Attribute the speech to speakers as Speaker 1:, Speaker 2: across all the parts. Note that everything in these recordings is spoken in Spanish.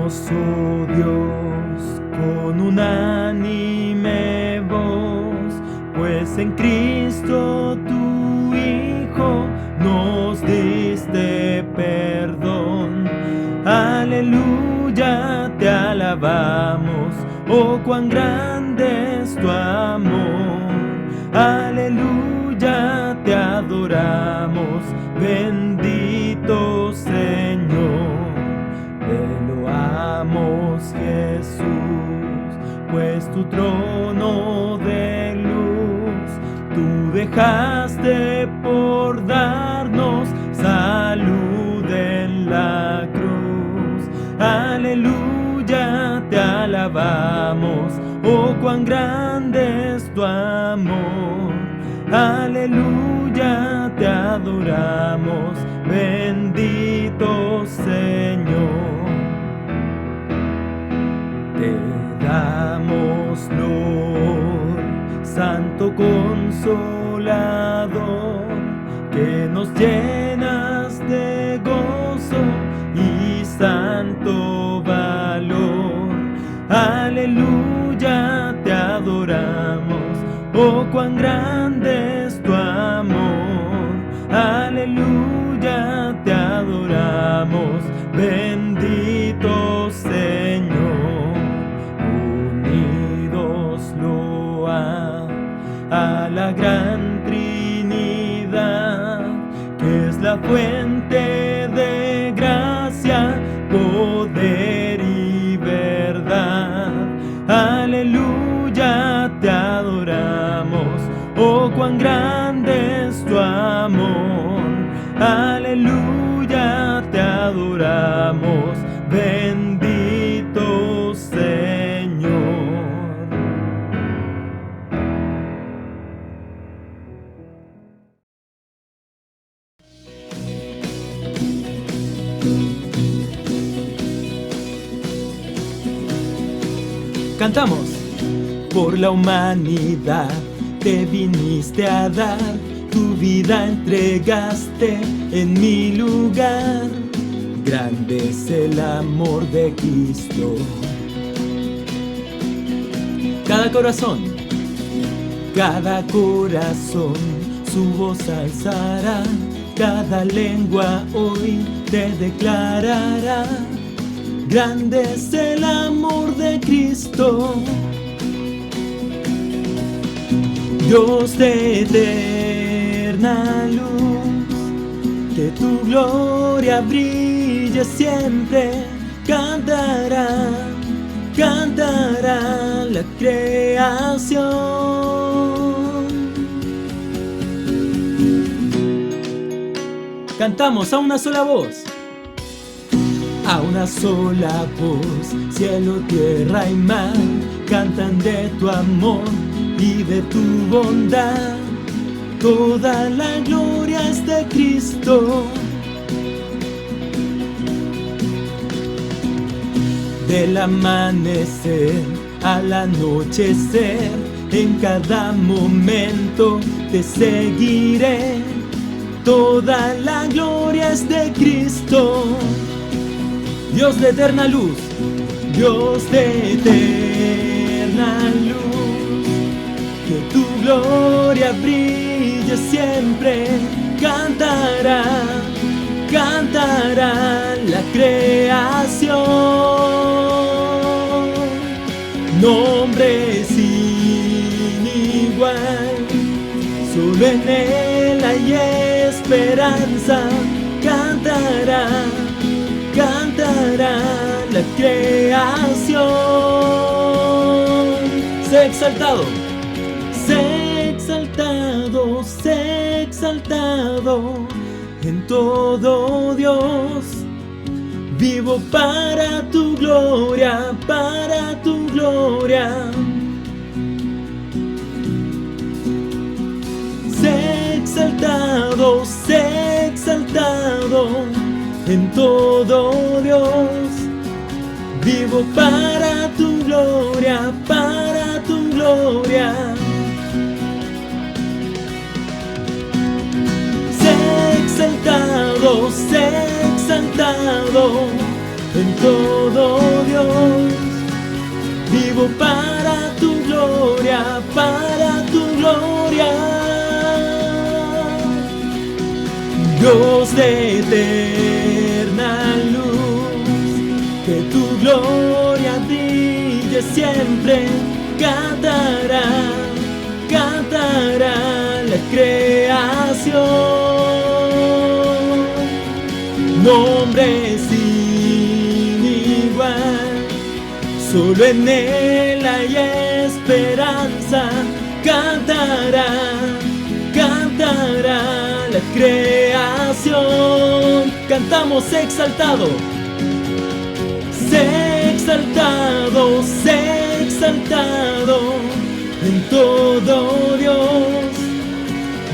Speaker 1: oh Dios, con unánime voz, pues en Cristo tu Hijo nos diste perdón. Aleluya, te alabamos, oh cuán grande es tu amor. Aleluya, te adoramos, bendito Señor. Te loamos, Jesús, pues tu trono de luz tú dejaste por darnos salud en la cruz. Aleluya, te alabamos, oh cuán grande es tu amor. Aleluya, te adoramos, bendito Señor. Te damos gloria, Santo Consolador, que nos llenas de gozo y santo valor. Aleluya, te adoramos, oh cuán grande es tu amor. Aleluya, te adoramos, bendito Señor. Unidos loa a la gran Trinidad, que es la fuente de gracia, poder y verdad. Aleluya, te adoramos, oh cuán grande es tu amor. Aleluya, te adoramos, bendito Señor. Cantamos. Por la humanidad te viniste a dar, tu vida entregaste en mi lugar. Grande es el amor de Cristo. Cada corazón su voz alzará, cada lengua hoy te declarará. Grande es el amor de Cristo. Dios de eterna luz, que tu gloria brille siempre. Cantará, cantará la creación. Cantamos a una sola voz. A una sola voz, cielo, tierra y mar cantan de tu amor y de tu bondad. Toda la gloria es de Cristo. Del amanecer al anochecer, en cada momento te seguiré. Toda la gloria es de Cristo. Dios de eterna luz, Dios de eterna luz, que tu gloria brille siempre. Cantará, cantará la creación. Nombre sin igual, solo en Él hay esperanza. Cantará, cantará la creación. Sé exaltado, sé exaltado, sé exaltado en todo, Dios. Vivo para tu gloria, para tu gloria. Sé exaltado, sé exaltado en todo, Dios. Vivo para tu gloria, para tu gloria. Sé exaltado en todo, Dios. Vivo para tu gloria, para tu gloria. Dios de eterna luz, que tu gloria brille siempre. Cantará, cantará la creación. Nombre sin igual, solo en Él hay esperanza. Cantará, cantará la creación. Cantamos exaltado, sé exaltado, sé exaltado en todo, Dios.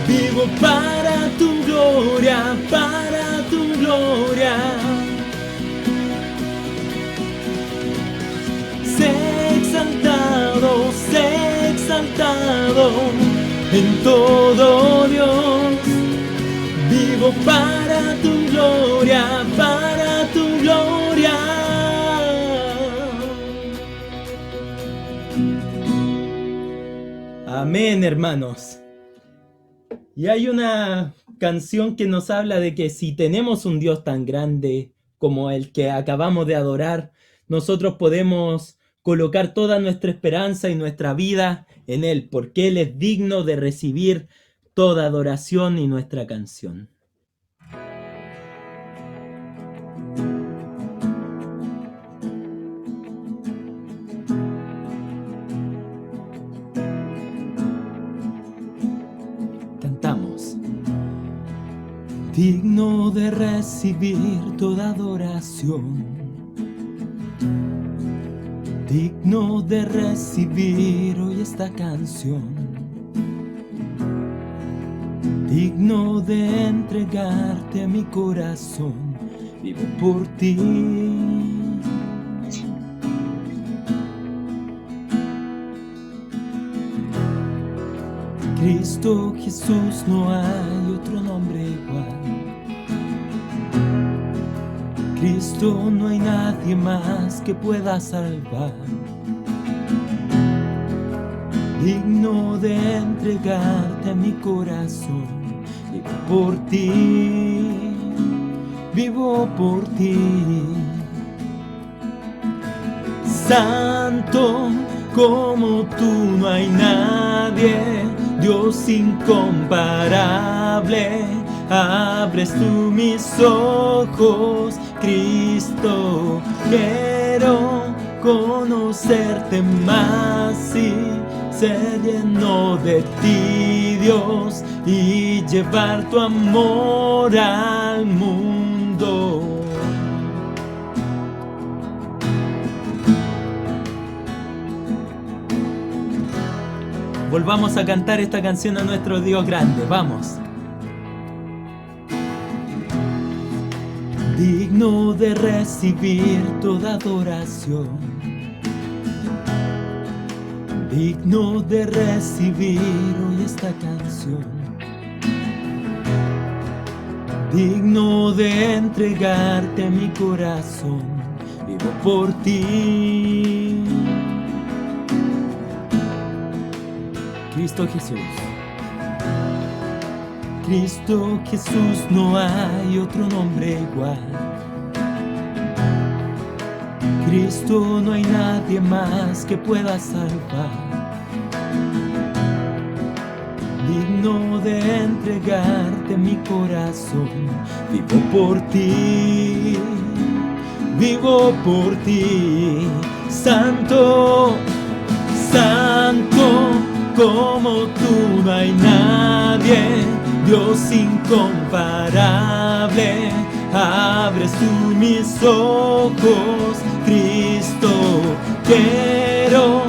Speaker 1: Vivo para tu gloria, para tu gloria. Sé exaltado en todo, Dios. Vivo para tu gloria, para tu gloria. Amén, hermanos. Y hay una canción que nos habla de que si tenemos un Dios tan grande como el que acabamos de adorar, nosotros podemos colocar toda nuestra esperanza y nuestra vida en Él, porque Él es digno de recibir toda adoración y nuestra canción. Cantamos. Digno de recibir toda adoración, digno de recibir hoy esta canción, digno de entregarte mi corazón, vivo por ti. Cristo Jesús, no hay otro nombre igual. Cristo, no hay nadie más que pueda salvar. Digno de entregarte mi corazón, vivo por ti, vivo por ti. Santo como tú no hay nadie, Dios incomparable. Abres tú mis ojos, Cristo, quiero conocerte más y ser lleno de ti, Dios, y llevar tu amor al mundo. Volvamos a cantar esta canción a nuestro Dios grande, vamos. Digno de recibir toda adoración, digno de recibir hoy esta canción, digno de entregarte mi corazón, vivo por ti. Cristo Jesús. Cristo Jesús, no hay otro nombre igual. Cristo, no hay nadie más que pueda salvar. Digno de entregarte mi corazón, vivo por ti, vivo por ti. Santo, santo, como tú no hay nadie, Dios incomparable. Abres tú mis ojos, Cristo, quiero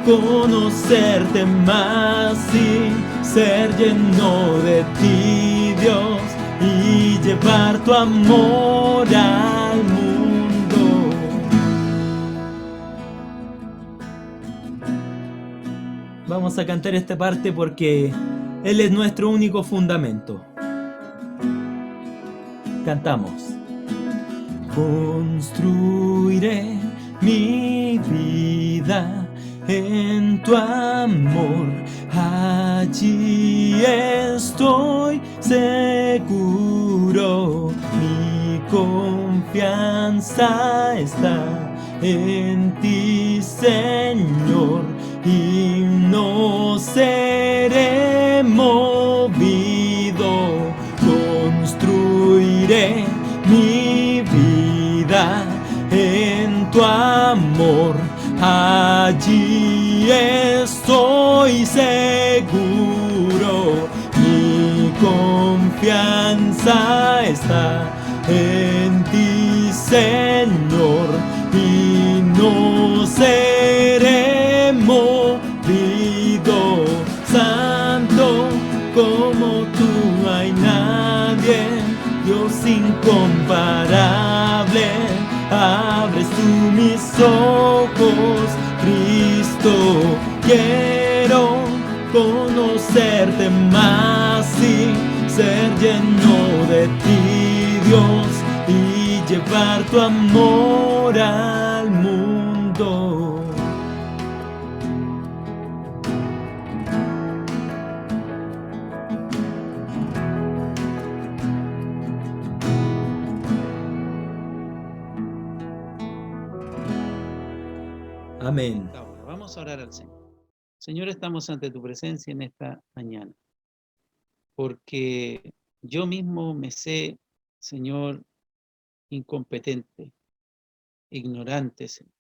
Speaker 1: conocerte más y ser lleno de ti, Dios, y llevar tu amor al mundo. Vamos a cantar esta parte porque Él es nuestro único fundamento. Cantamos. construiré mi vida en tu amor. Allí estoy seguro, mi confianza está en ti, Señor, y no seré movido. Construiré mi vida en tu amor. Allí estoy seguro, mi confianza está en ti, Señor, y no seré movido. Santo como tú no hay nadie, Dios incomparable. Abres tú mis ojos, Cristo, quiero conocerte más y ser lleno de ti, Dios, y llevar tu amor al mundo. Amén.
Speaker 2: Ahora, vamos a orar al Señor. Señor, estamos ante tu presencia en esta mañana, porque yo mismo me sé, Señor, incompetente, ignorante, Señor.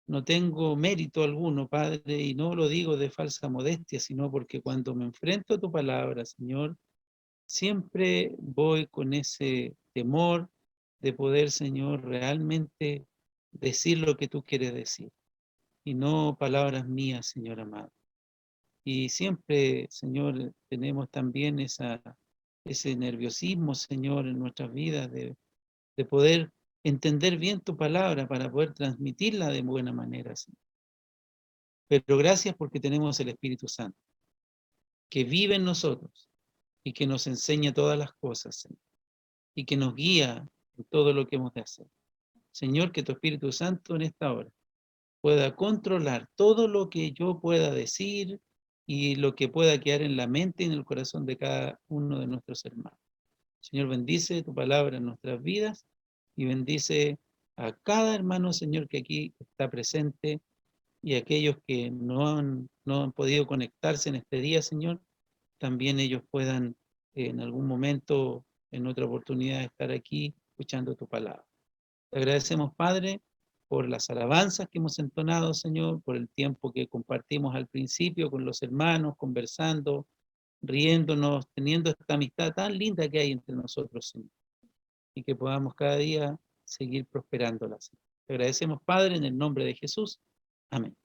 Speaker 2: No tengo mérito alguno, Padre, y no lo digo de falsa modestia, sino porque cuando me enfrento a tu palabra, Señor, siempre voy con ese temor de poder, Señor, realmente decir lo que tú quieres decir, y no palabras mías, Señor amado. Y siempre, Señor, tenemos también ese nerviosismo, Señor, en nuestras vidas de poder entender bien tu palabra para poder transmitirla de buena manera, Señor. Pero gracias porque tenemos el Espíritu Santo, que vive en nosotros y que nos enseña todas las cosas, Señor, y que nos guía en todo lo que hemos de hacer. Señor, que tu Espíritu Santo en esta hora pueda controlar todo lo que yo pueda decir y lo que pueda quedar en la mente y en el corazón de cada uno de nuestros hermanos. Señor, bendice tu palabra en nuestras vidas y bendice a cada hermano, Señor, que aquí está presente y aquellos que no han podido conectarse en este día, Señor, también ellos puedan en algún momento, en otra oportunidad, estar aquí escuchando tu palabra. Te agradecemos, Padre, por las alabanzas que hemos entonado, Señor, por el tiempo que compartimos al principio con los hermanos, conversando, riéndonos, teniendo esta amistad tan linda que hay entre nosotros, Señor, y que podamos cada día seguir prosperándola. Te agradecemos, Padre, en el nombre de Jesús. Amén.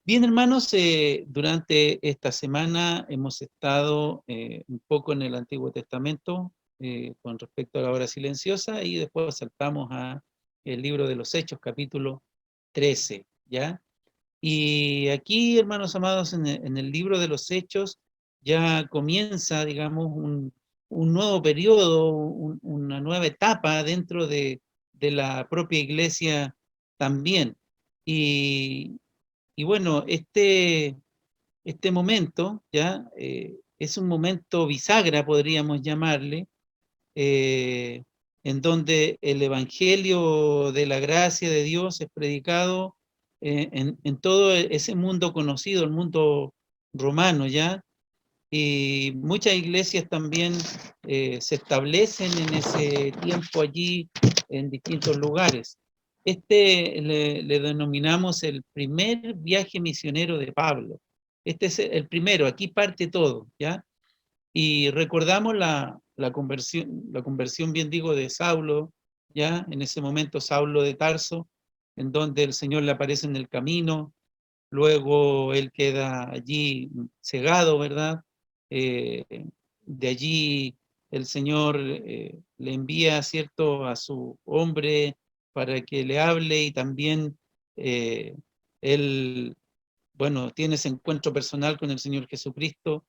Speaker 2: Bien, hermanos, durante esta semana hemos estado un poco en el Antiguo Testamento con respecto a la hora silenciosa y después saltamos a el libro de los Hechos, capítulo 13, ¿ya? Y aquí, hermanos amados, en el libro de los Hechos ya comienza, digamos, un nuevo periodo, una nueva etapa dentro de la propia iglesia también. Y bueno, este momento ya es un momento bisagra, podríamos llamarle, eh, en donde el evangelio de la gracia de Dios es predicado en todo ese mundo conocido, el mundo romano, ¿ya? Y muchas iglesias también se establecen en ese tiempo allí en distintos lugares. Le denominamos el primer viaje misionero de Pablo. Este es el primero, aquí parte todo, ¿ya? Y recordamos la conversión, bien digo, de Saulo, ¿ya? En ese momento Saulo de Tarso, en donde el Señor le aparece en el camino, luego él queda allí cegado, ¿verdad? Eh, de allí el Señor le envía, ¿cierto?, a su hombre para que le hable y también él, bueno, tiene ese encuentro personal con el Señor Jesucristo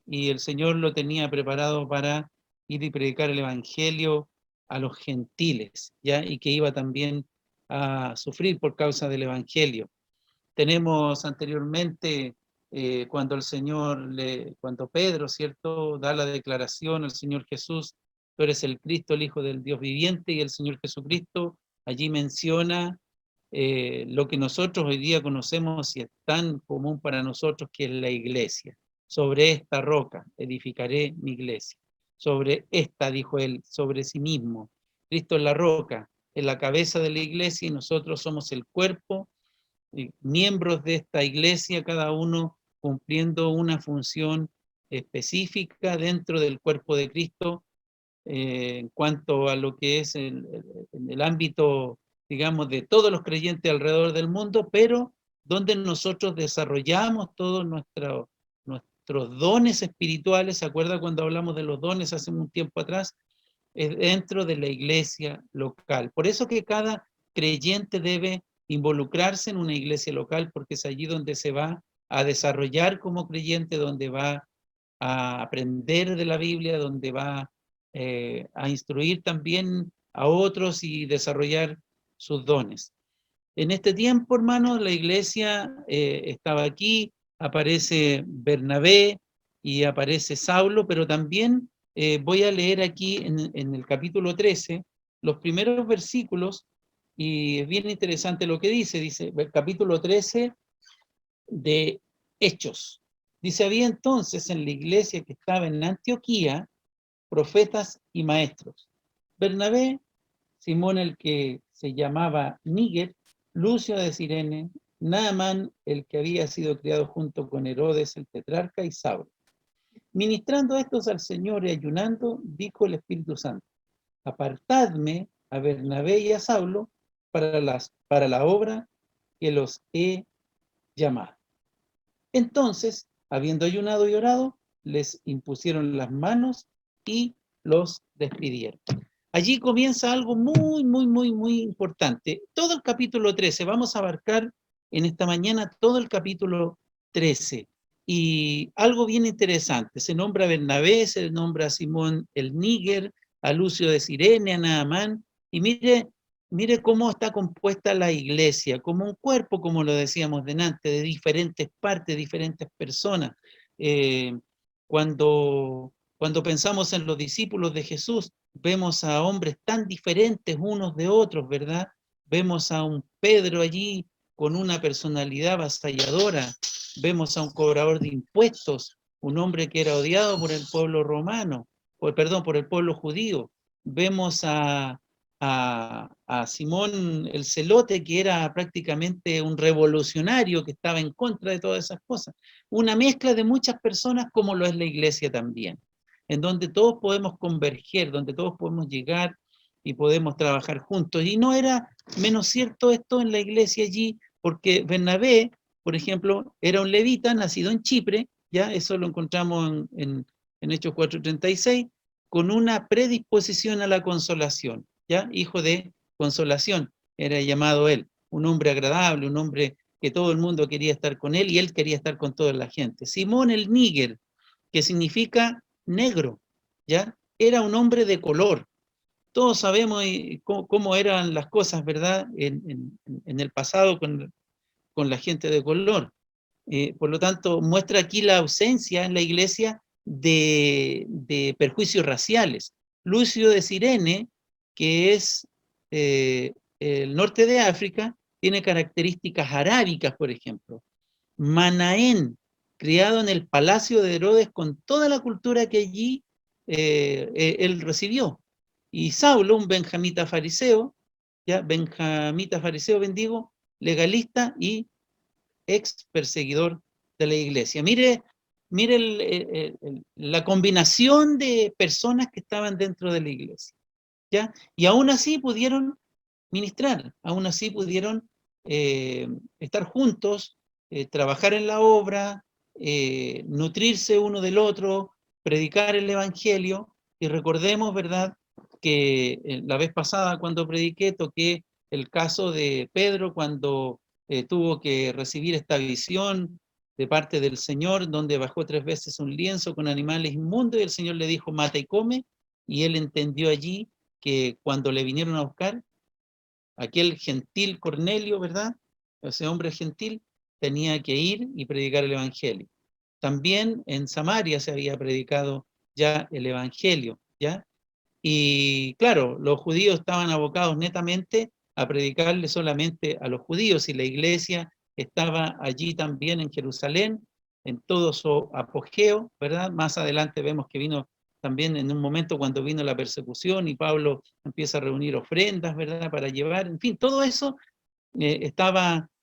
Speaker 2: y el Señor lo tenía preparado para ir y predicar el Evangelio a los gentiles, ¿ya? Y que iba también a sufrir por causa del Evangelio. Tenemos anteriormente, cuando cuando Pedro, ¿cierto?, da la declaración al Señor Jesús: tú eres el Cristo, el Hijo del Dios viviente, y el Señor Jesucristo allí menciona lo que nosotros hoy día conocemos y es tan común para nosotros, que es la iglesia. Sobre esta roca edificaré mi iglesia. Sobre esta, dijo él, sobre sí mismo. Cristo es la roca, es la cabeza de la iglesia, y nosotros somos el cuerpo, miembros de esta iglesia, cada uno cumpliendo una función específica dentro del cuerpo de Cristo, en cuanto a lo que es en el ámbito, digamos, de todos los creyentes alrededor del mundo, pero donde nosotros desarrollamos todos nuestros dones espirituales. ¿Se acuerda cuando hablamos de los dones hace un tiempo atrás? Es dentro de la iglesia local. Por eso que cada creyente debe involucrarse en una iglesia local, porque es allí donde se va a desarrollar como creyente, donde va a aprender de la Biblia, donde va a instruir también a otros y desarrollar sus dones. En este tiempo, hermanos, la iglesia estaba aquí, aparece Bernabé y aparece Saulo, pero también voy a leer aquí en el capítulo 13, los primeros versículos, y es bien interesante lo que dice el capítulo 13 de Hechos. Dice: había entonces en la iglesia que estaba en Antioquía profetas y maestros: Bernabé, Simón el que se llamaba Níger, Lucio de Cirene, Naamán el que había sido criado junto con Herodes el tetrarca, y Saulo. Ministrando estos al Señor y ayunando, dijo el Espíritu Santo: apartadme a Bernabé y a Saulo para la obra que los he llamado. Entonces, habiendo ayunado y orado, les impusieron las manos y los despidieron. Allí comienza algo muy, muy, muy, muy importante. Todo el capítulo 13, vamos a abarcar en esta mañana todo el capítulo 13. Y algo bien interesante: se nombra a Bernabé, se nombra a Simón el Níger, a Lucio de Cirene, a Naamán, y mire cómo está compuesta la iglesia, como un cuerpo, como lo decíamos delante, de diferentes partes, diferentes personas. Cuando pensamos en los discípulos de Jesús, vemos a hombres tan diferentes unos de otros, ¿verdad? Vemos a un Pedro allí con una personalidad avasalladora, vemos a un cobrador de impuestos, un hombre que era odiado por el pueblo romano, por el pueblo judío. Vemos a Simón el Celote, que era prácticamente un revolucionario que estaba en contra de todas esas cosas. Una mezcla de muchas personas, como lo es la iglesia también, en donde todos podemos converger, donde todos podemos llegar y podemos trabajar juntos. Y no era menos cierto esto en la iglesia allí, porque Bernabé, por ejemplo, era un levita nacido en Chipre, ya eso lo encontramos en Hechos 4:36, con una predisposición a la consolación, ¿ya? Hijo de consolación era llamado él, un hombre agradable, un hombre que todo el mundo quería estar con él, y él quería estar con toda la gente. Simón el Níger, que significa negro, ¿ya? Era un hombre de color. Todos sabemos cómo eran las cosas, ¿verdad?, en el pasado con la gente de color. Por lo tanto, muestra aquí la ausencia en la iglesia de perjuicios raciales. Lucio de Cirene, que es el norte de África, tiene características arábicas, por ejemplo. Manaén, criado en el palacio de Herodes con toda la cultura que allí él recibió. Y Saulo, un benjamita fariseo, bendigo, legalista y ex perseguidor de la iglesia. Mire la combinación de personas que estaban dentro de la iglesia, ¿ya? Y aún así pudieron ministrar, aún así pudieron estar juntos, trabajar en la obra, nutrirse uno del otro, predicar el evangelio. Y recordemos, ¿verdad?, que la vez pasada cuando prediqué toqué el caso de Pedro cuando tuvo que recibir esta visión de parte del Señor, donde bajó 3 veces un lienzo con animales inmundos, y el Señor le dijo: mata y come, y él entendió allí que cuando le vinieron a buscar, aquel gentil Cornelio, ¿verdad? Ese hombre gentil tenía que ir y predicar el evangelio. También en Samaria se había predicado ya el evangelio, ¿ya? Y claro, los judíos estaban abocados netamente a predicarle solamente a los judíos, y la iglesia estaba allí también en Jerusalén, en todo su apogeo, ¿verdad? Más adelante vemos que vino también en un momento cuando vino la persecución y Pablo empieza a reunir ofrendas, ¿verdad? Para llevar, en fin, todo eso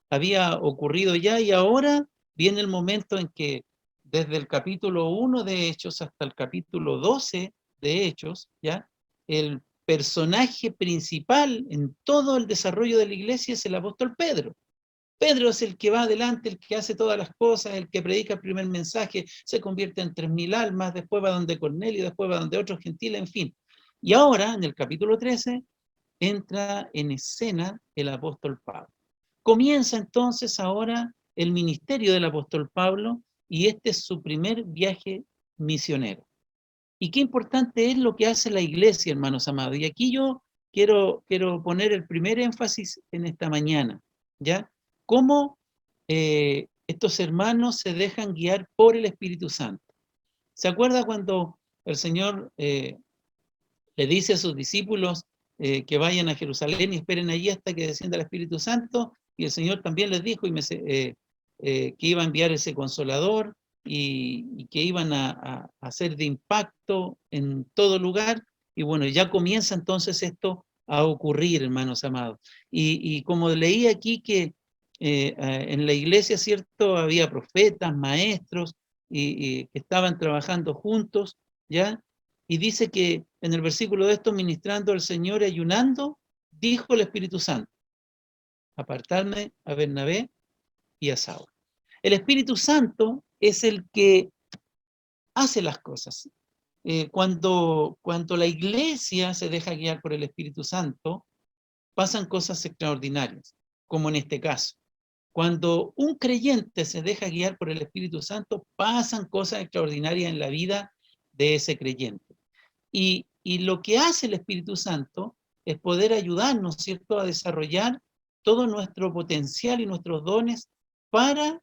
Speaker 2: había ocurrido ya, y ahora viene el momento en que desde el capítulo 1 de Hechos hasta el capítulo 12 de Hechos, ¿ya? El personaje principal en todo el desarrollo de la iglesia es el apóstol Pedro. Pedro es el que va adelante, el que hace todas las cosas, el que predica el primer mensaje, se convierte en 3.000 almas, después va donde Cornelio, después va donde otros gentiles, en fin. Y ahora, en el capítulo 13, entra en escena el apóstol Pablo. Comienza entonces ahora el ministerio del apóstol Pablo, y este es su primer viaje misionero. Y qué importante es lo que hace la iglesia, hermanos amados. Y aquí yo quiero poner el primer énfasis en esta mañana, ¿ya? Cómo estos hermanos se dejan guiar por el Espíritu Santo. ¿Se acuerda cuando el Señor le dice a sus discípulos que vayan a Jerusalén y esperen allí hasta que descienda el Espíritu Santo? Y el Señor también les dijo que iba a enviar ese Consolador, y que iban a hacer de impacto en todo lugar. Y bueno, ya comienza entonces esto a ocurrir, hermanos amados. Y como leí aquí que en la iglesia, ¿cierto?, había profetas, maestros, y que estaban trabajando juntos, ¿ya? Y dice que en el versículo de esto, ministrando al Señor y ayunando, dijo el Espíritu Santo: apartarme a Bernabé y a Saulo. El Espíritu Santo es el que hace las cosas. Cuando la iglesia se deja guiar por el Espíritu Santo, pasan cosas extraordinarias, como en este caso. Cuando un creyente se deja guiar por el Espíritu Santo, pasan cosas extraordinarias en la vida de ese creyente. Y lo que hace el Espíritu Santo es poder ayudarnos, ¿cierto?, a desarrollar todo nuestro potencial y nuestros dones para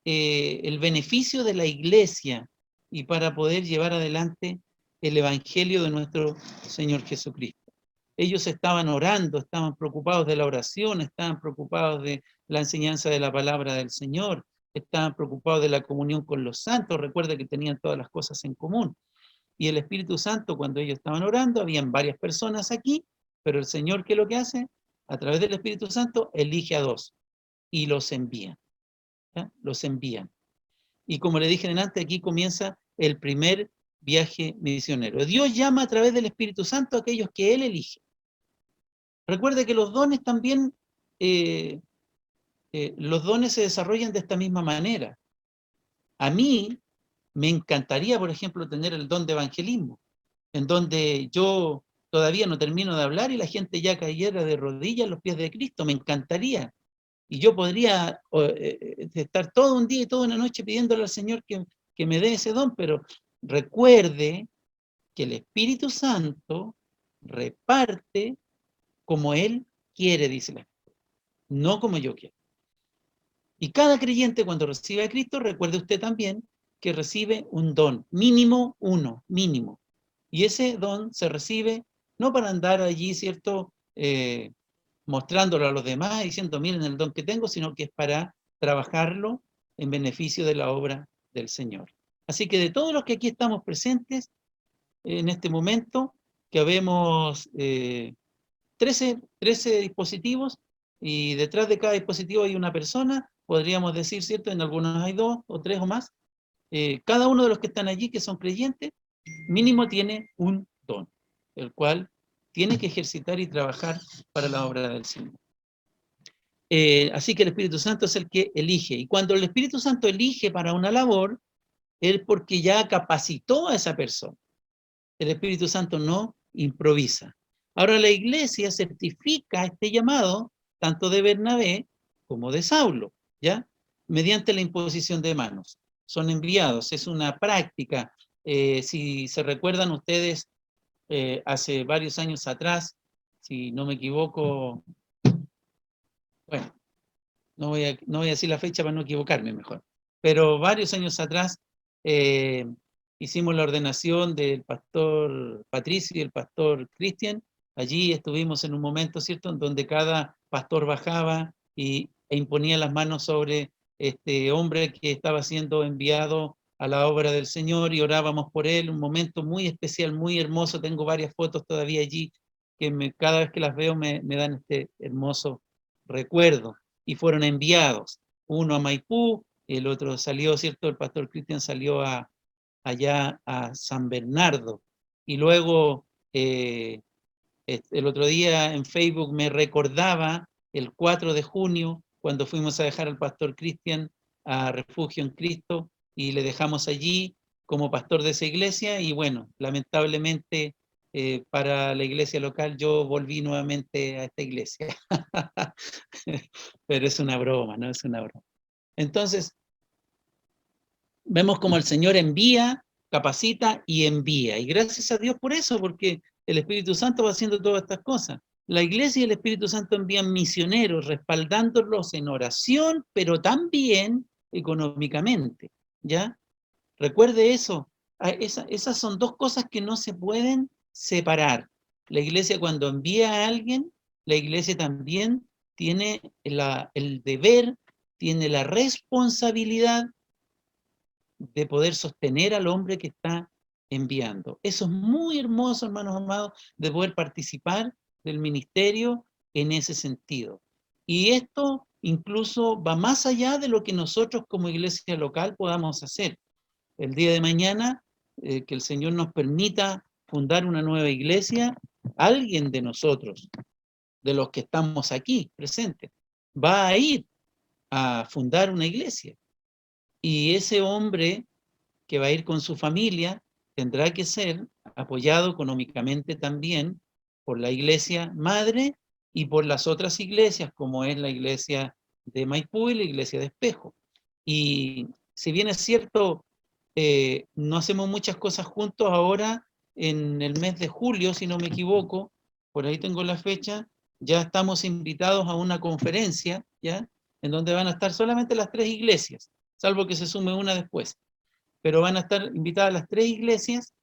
Speaker 2: el beneficio de la iglesia y para poder llevar adelante el evangelio de nuestro Señor Jesucristo. Ellos estaban orando, estaban preocupados de la oración, estaban preocupados de la enseñanza de la palabra del Señor, estaban preocupados de la comunión con los santos. Recuerda que tenían todas las cosas en común. Y el Espíritu Santo, cuando ellos estaban orando, habían varias personas aquí, pero el Señor, ¿qué es lo que hace? A través del Espíritu Santo elige a 2 y los envía. ¿Ya? Los envían. Y como le dije antes, aquí comienza el primer viaje misionero. Dios llama a través del Espíritu Santo a aquellos que Él elige. Recuerde que los dones también, los dones se desarrollan de esta misma manera. A mí me encantaría, por ejemplo, tener el don de evangelismo, en donde yo todavía no termino de hablar y la gente ya cayera de rodillas a los pies de Cristo. Me encantaría. Y yo podría estar todo un día y toda una noche pidiéndole al Señor que me dé ese don, pero recuerde que el Espíritu Santo reparte como Él quiere, dice la Escritura, no como yo quiero. Y cada creyente, cuando recibe a Cristo, recuerde usted también que recibe un don, mínimo uno, mínimo. Y ese don se recibe no para andar allí, ¿cierto?, mostrándolo a los demás, diciendo, miren el don que tengo, sino que es para trabajarlo en beneficio de la obra del Señor. Así que de todos los que aquí estamos presentes, en este momento, que habemos 13 dispositivos, y detrás de cada dispositivo hay una persona, podríamos decir, ¿cierto?, en algunos hay 2 o 3 o más. Cada uno de los que están allí, que son creyentes, mínimo tiene un don, el cual tiene que ejercitar y trabajar para la obra del Señor. Así que el Espíritu Santo es el que elige. Y cuando el Espíritu Santo elige para una labor, es porque ya capacitó a esa persona. El Espíritu Santo no improvisa. Ahora la iglesia certifica este llamado, tanto de Bernabé como de Saulo, ¿ya? Mediante la imposición de manos. Son enviados, es una práctica. Si se recuerdan ustedes, hace varios años atrás, si no me equivoco, bueno, no voy a decir la fecha para no equivocarme mejor, pero varios años atrás hicimos la ordenación del pastor Patricio y el pastor Cristian. Allí estuvimos en un momento, ¿cierto?, en donde cada pastor bajaba e imponía las manos sobre este hombre que estaba siendo enviado a la obra del Señor y orábamos por él, un momento muy especial, muy hermoso. Tengo varias fotos todavía allí que cada vez que las veo me dan este hermoso recuerdo. Y fueron enviados, uno a Maipú, el otro salió, ¿cierto? El pastor Cristian salió allá a San Bernardo. Y luego, el otro día en Facebook me recordaba el 4 de junio, cuando fuimos a dejar al pastor Cristian a Refugio en Cristo, y le dejamos allí como pastor de esa iglesia, y bueno, lamentablemente para la iglesia local yo volví nuevamente a esta iglesia. Pero es una broma, ¿no? Es una broma. Entonces, vemos como el Señor envía, capacita y envía. Y gracias a Dios por eso, porque el Espíritu Santo va haciendo todas estas cosas. La Iglesia y el Espíritu Santo envían misioneros, respaldándolos en oración, pero también económicamente, ¿ya? Recuerde eso. Esas son dos cosas que no se pueden separar. La Iglesia, cuando envía a alguien, la Iglesia también tiene el deber, tiene la responsabilidad de poder sostener al hombre que está enviando. Eso es muy hermoso, hermanos amados, de poder participar del ministerio en ese sentido. Y esto incluso va más allá de lo que nosotros como iglesia local podamos hacer. El día de mañana, que el Señor nos permita fundar una nueva iglesia, alguien de nosotros, de los que estamos aquí presentes, va a ir a fundar una iglesia. Y ese hombre que va a ir con su familia tendrá que ser apoyado económicamente también por la iglesia madre y por las otras iglesias, como es la iglesia de Maipú y la iglesia de Espejo. Y si bien es cierto, no hacemos muchas cosas juntos ahora, en el mes de julio, si no me equivoco, por ahí tengo la fecha, ya estamos invitados a una conferencia, ¿ya?, en donde van a estar solamente las 3 iglesias, salvo que se sume una después. Pero van a estar invitadas las 3 iglesias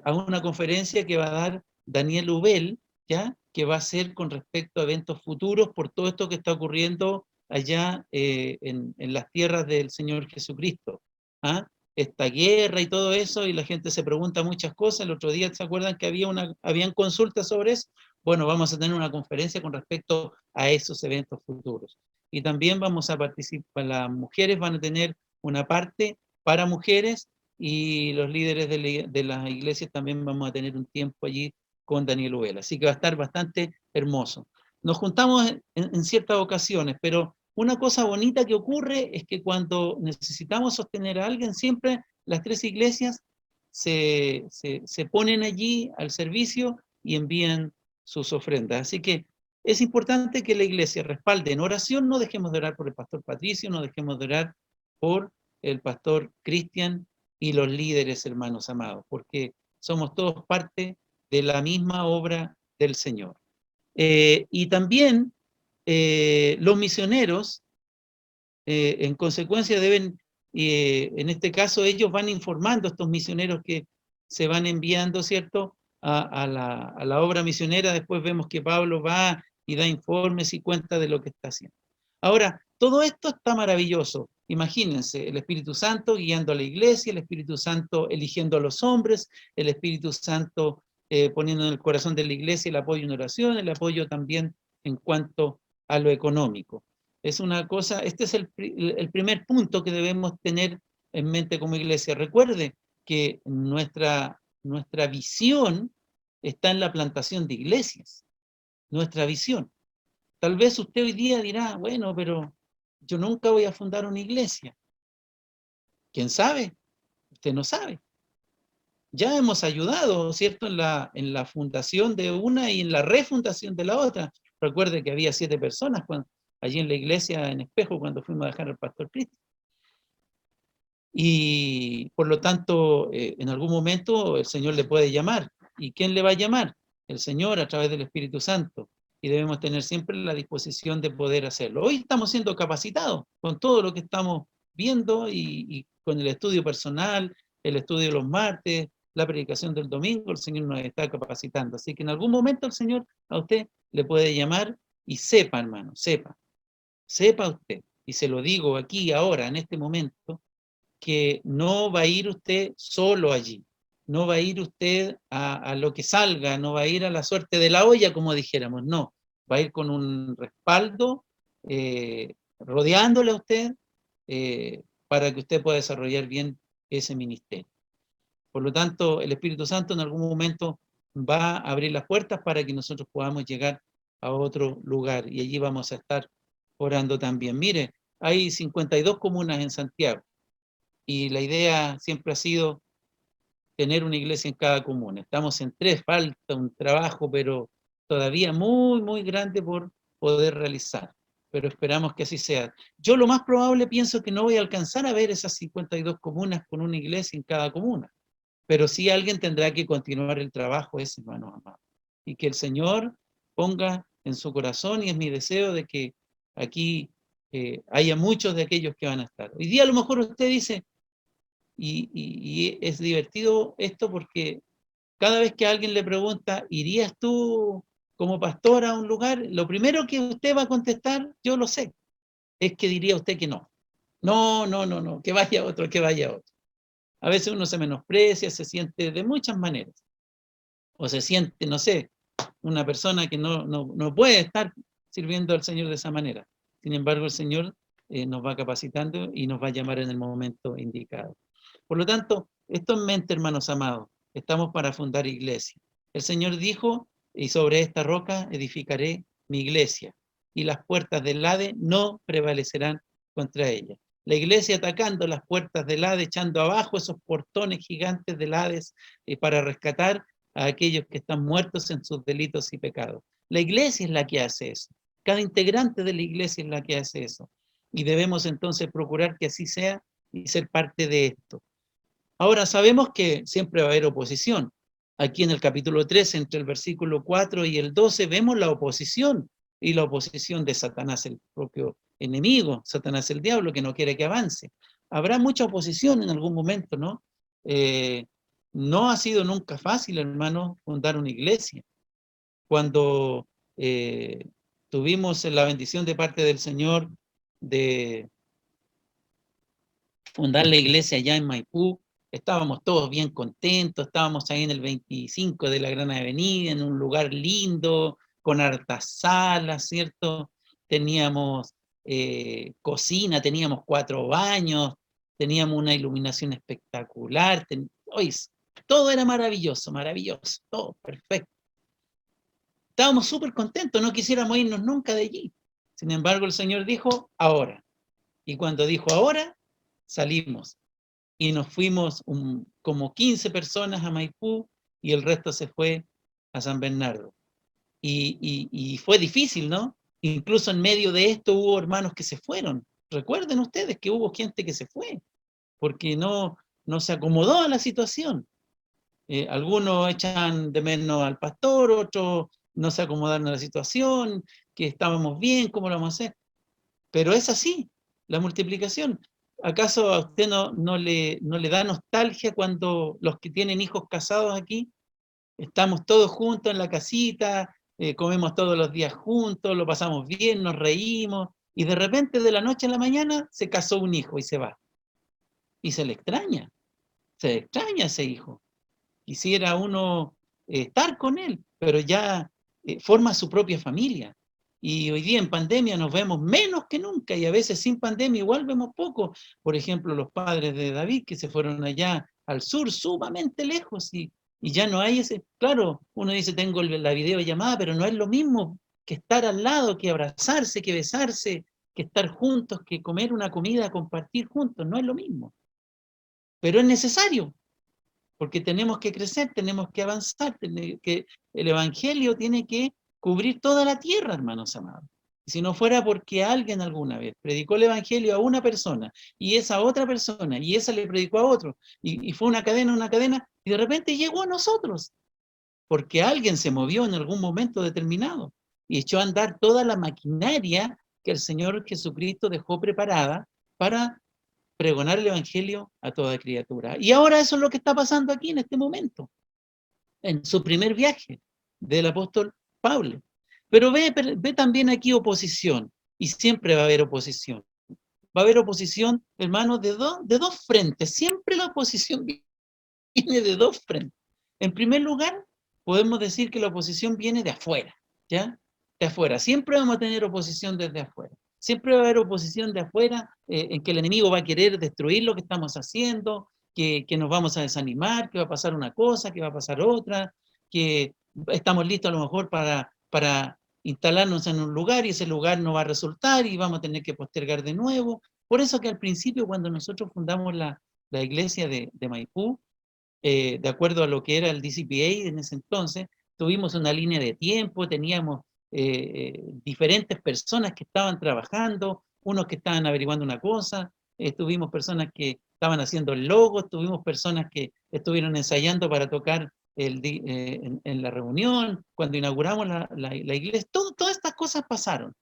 Speaker 2: a una conferencia que va a dar Daniel Ubel, ¿ya?, que va a ser con respecto a eventos futuros por todo esto que está ocurriendo allá en las tierras del Señor Jesucristo. ¿Ah? Esta guerra y todo eso, y la gente se pregunta muchas cosas. El otro día, ¿se acuerdan que habían consultas sobre eso? Bueno, vamos a tener una conferencia con respecto a esos eventos futuros. Y también vamos a participar, las mujeres van a tener una parte para mujeres, y los líderes de las iglesias también vamos a tener un tiempo allí con Daniel Ubel. Así que va a estar bastante hermoso. Nos juntamos en ciertas ocasiones, pero una cosa bonita que ocurre es que cuando necesitamos sostener a alguien, siempre las 3 iglesias se ponen allí al servicio y envían sus ofrendas. Así que es importante que la iglesia respalde en oración. No dejemos de orar por el pastor Patricio, no dejemos de orar por el pastor Cristian y los líderes, hermanos amados, porque somos todos parte de la misma obra del Señor. Y también los misioneros, en consecuencia, deben, en este caso, ellos van informando a estos misioneros que se van enviando, ¿cierto?, a la obra misionera. Después vemos que Pablo va y da informes y cuenta de lo que está haciendo. Ahora, todo esto está maravilloso. Imagínense, el Espíritu Santo guiando a la iglesia, el Espíritu Santo eligiendo a los hombres, el Espíritu Santo poniendo en el corazón de la iglesia el apoyo en oración, el apoyo también en cuanto a lo económico. Es una cosa, este es el primer punto que debemos tener en mente como iglesia. Recuerde que nuestra visión está en la plantación de iglesias, nuestra visión. Tal vez usted hoy día dirá, bueno, pero yo nunca voy a fundar una iglesia. ¿Quién sabe? Usted no sabe. Ya hemos ayudado, ¿cierto?, en la fundación de una y en la refundación de la otra. Recuerde que había 7 personas allí en la iglesia en Espejo cuando fuimos a dejar al pastor Cristo. Y por lo tanto, en algún momento el Señor le puede llamar. ¿Y quién le va a llamar? El Señor a través del Espíritu Santo. Y debemos tener siempre la disposición de poder hacerlo. Hoy estamos siendo capacitados con todo lo que estamos viendo y con el estudio personal, el estudio de los martes, la predicación del domingo, el Señor nos está capacitando. Así que en algún momento el Señor a usted le puede llamar y sepa, hermano, sepa usted, y se lo digo aquí, ahora, en este momento, que no va a ir usted solo allí, no va a ir usted a lo que salga, no va a ir a la suerte de la olla, como dijéramos, no, va a ir con un respaldo, rodeándole a usted, para que usted pueda desarrollar bien ese ministerio. Por lo tanto, el Espíritu Santo en algún momento va a abrir las puertas para que nosotros podamos llegar a otro lugar, y allí vamos a estar orando también. Mire, hay 52 comunas en Santiago, y la idea siempre ha sido tener una iglesia en cada comuna. Estamos en 3, falta un trabajo, pero todavía muy, muy grande por poder realizar, pero esperamos que así sea. Yo lo más probable pienso que no voy a alcanzar a ver esas 52 comunas con una iglesia en cada comuna, pero sí alguien tendrá que continuar el trabajo ese, hermanos amados. Y que el Señor ponga en su corazón, y es mi deseo de que aquí haya muchos de aquellos que van a estar. Hoy día a lo mejor usted dice, y es divertido esto porque cada vez que alguien le pregunta, ¿irías tú como pastor a un lugar? Lo primero que usted va a contestar, yo lo sé, es que diría usted que no. No, no, no, no, que vaya otro, que vaya otro. A veces uno se menosprecia, se siente de muchas maneras. O se siente, no sé, una persona que no puede estar sirviendo al Señor de esa manera. Sin embargo, el Señor nos va capacitando y nos va a llamar en el momento indicado. Por lo tanto, esto en mente, hermanos amados, estamos para fundar iglesia. El Señor dijo, y sobre esta roca edificaré mi iglesia, y las puertas del Hades no prevalecerán contra ella. La iglesia atacando las puertas del Hades, echando abajo esos portones gigantes del Hades para rescatar a aquellos que están muertos en sus delitos y pecados. La iglesia es la que hace eso. Cada integrante de la iglesia es la que hace eso. Y debemos entonces procurar que así sea y ser parte de esto. Ahora sabemos que siempre va a haber oposición. Aquí en el capítulo 13, entre el versículo 4 y el 12, vemos la oposición, y la oposición de Satanás, el propio enemigo, Satanás el diablo, que no quiere que avance. Habrá mucha oposición en algún momento, ¿no? No ha sido nunca fácil, hermano, fundar una iglesia. Cuando tuvimos la bendición de parte del Señor de fundar la iglesia allá en Maipú, estábamos todos bien contentos, estábamos ahí en el 25 de la Gran Avenida, en un lugar lindo, con hartas salas, ¿cierto? Teníamos cocina, teníamos 4 baños, teníamos una iluminación espectacular, oye, todo era maravilloso, maravilloso, todo perfecto. Estábamos súper contentos, no quisiéramos irnos nunca de allí. Sin embargo, el Señor dijo, ahora. Y cuando dijo ahora, salimos. Y nos fuimos como 15 personas a Maipú, y el resto se fue a San Bernardo. Y fue difícil, ¿no? Incluso en medio de esto hubo hermanos que se fueron. Recuerden ustedes que hubo gente que se fue, porque no se acomodó a la situación. Algunos echan de menos al pastor, otros no se acomodaron a la situación, que estábamos bien, ¿cómo lo vamos a hacer? Pero es así, la multiplicación. ¿Acaso a usted no le da nostalgia cuando los que tienen hijos casados aquí, estamos todos juntos en la casita, comemos todos los días juntos, lo pasamos bien, nos reímos, y de repente de la noche a la mañana se casó un hijo y se va? Y se le extraña ese hijo. Quisiera uno estar con él, pero ya forma su propia familia. Y hoy día en pandemia nos vemos menos que nunca, y a veces sin pandemia igual vemos poco. Por ejemplo, los padres de David, que se fueron allá al sur, sumamente lejos, y ya no hay ese... Claro, uno dice, tengo la videollamada, pero no es lo mismo que estar al lado, que abrazarse, que besarse, que estar juntos, que comer una comida, compartir juntos, no es lo mismo. Pero es necesario, porque tenemos que crecer, tenemos que avanzar, que el Evangelio tiene que cubrir toda la tierra, hermanos amados. Y si no fuera porque alguien alguna vez predicó el Evangelio a una persona, y esa otra persona, y esa le predicó a otro, y fue una cadena, y de repente llegó a nosotros. porque alguien se movió en algún momento determinado y echó a andar toda la maquinaria que el Señor Jesucristo dejó preparada para pregonar el Evangelio a toda criatura. Y ahora eso es lo que está pasando aquí en este momento, en su primer viaje del apóstol Pablo. Pero ve también aquí oposición, y siempre va a haber oposición. Va a haber oposición, hermanos, de dos frentes. Siempre la oposición viene de dos frentes. En primer lugar, podemos decir que la oposición viene de afuera, ¿ya? De afuera. Siempre vamos a tener oposición desde afuera. Siempre va a haber oposición de afuera, en que el enemigo va a querer destruir lo que estamos haciendo, que nos vamos a desanimar, que va a pasar una cosa, que va a pasar otra, que estamos listos a lo mejor para instalarnos en un lugar y ese lugar no va a resultar y vamos a tener que postergar de nuevo. Por eso que al principio, cuando nosotros fundamos la iglesia de Maipú, de acuerdo a lo que era el DCPA en ese entonces, tuvimos una línea de tiempo, teníamos diferentes personas que estaban trabajando, unos que estaban averiguando una cosa, tuvimos personas que estaban haciendo el logo, tuvimos personas que estuvieron ensayando para tocar en la reunión, cuando inauguramos la iglesia, todas estas cosas pasaron,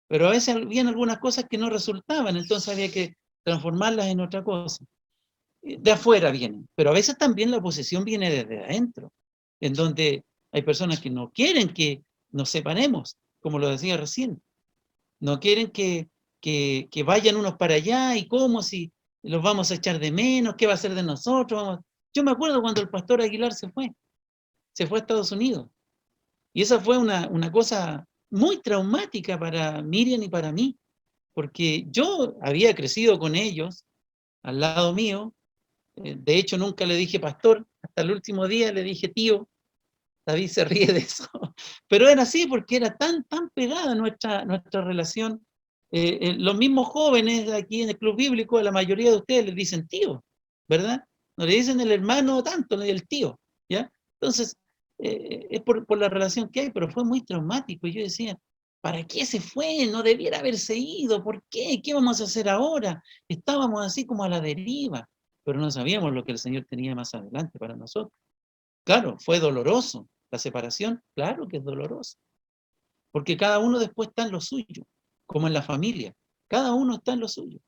Speaker 2: pero a veces habían algunas cosas que no resultaban, entonces había que transformarlas en otra cosa. De afuera vienen, pero a veces también la oposición viene desde adentro, en donde hay personas que no quieren que nos separemos, como lo decía recién, no quieren que vayan unos para allá, y cómo si los vamos a echar de menos, qué va a ser de nosotros. Yo me acuerdo cuando el pastor Aguilar se fue a Estados Unidos, y esa fue una cosa muy traumática para Miriam y para mí, porque yo había crecido con ellos, al lado mío. De hecho, nunca le dije pastor, hasta el último día le dije tío. David se ríe de eso, pero era así porque era tan pegada nuestra relación. Los mismos jóvenes aquí en el club bíblico, la mayoría de ustedes les dicen tío, ¿verdad? No le dicen el hermano tanto, el tío, ¿ya? Entonces, es por la relación que hay, pero fue muy traumático. Y yo decía, ¿para qué se fue? No debiera haberse ido. ¿Por qué? ¿Qué vamos a hacer ahora? Estábamos así como a la deriva, pero no sabíamos lo que el Señor tenía más adelante para nosotros. Claro, fue doloroso. La separación, claro que es dolorosa, porque cada uno después está en lo suyo, como en la familia. Cada uno está en lo suyo.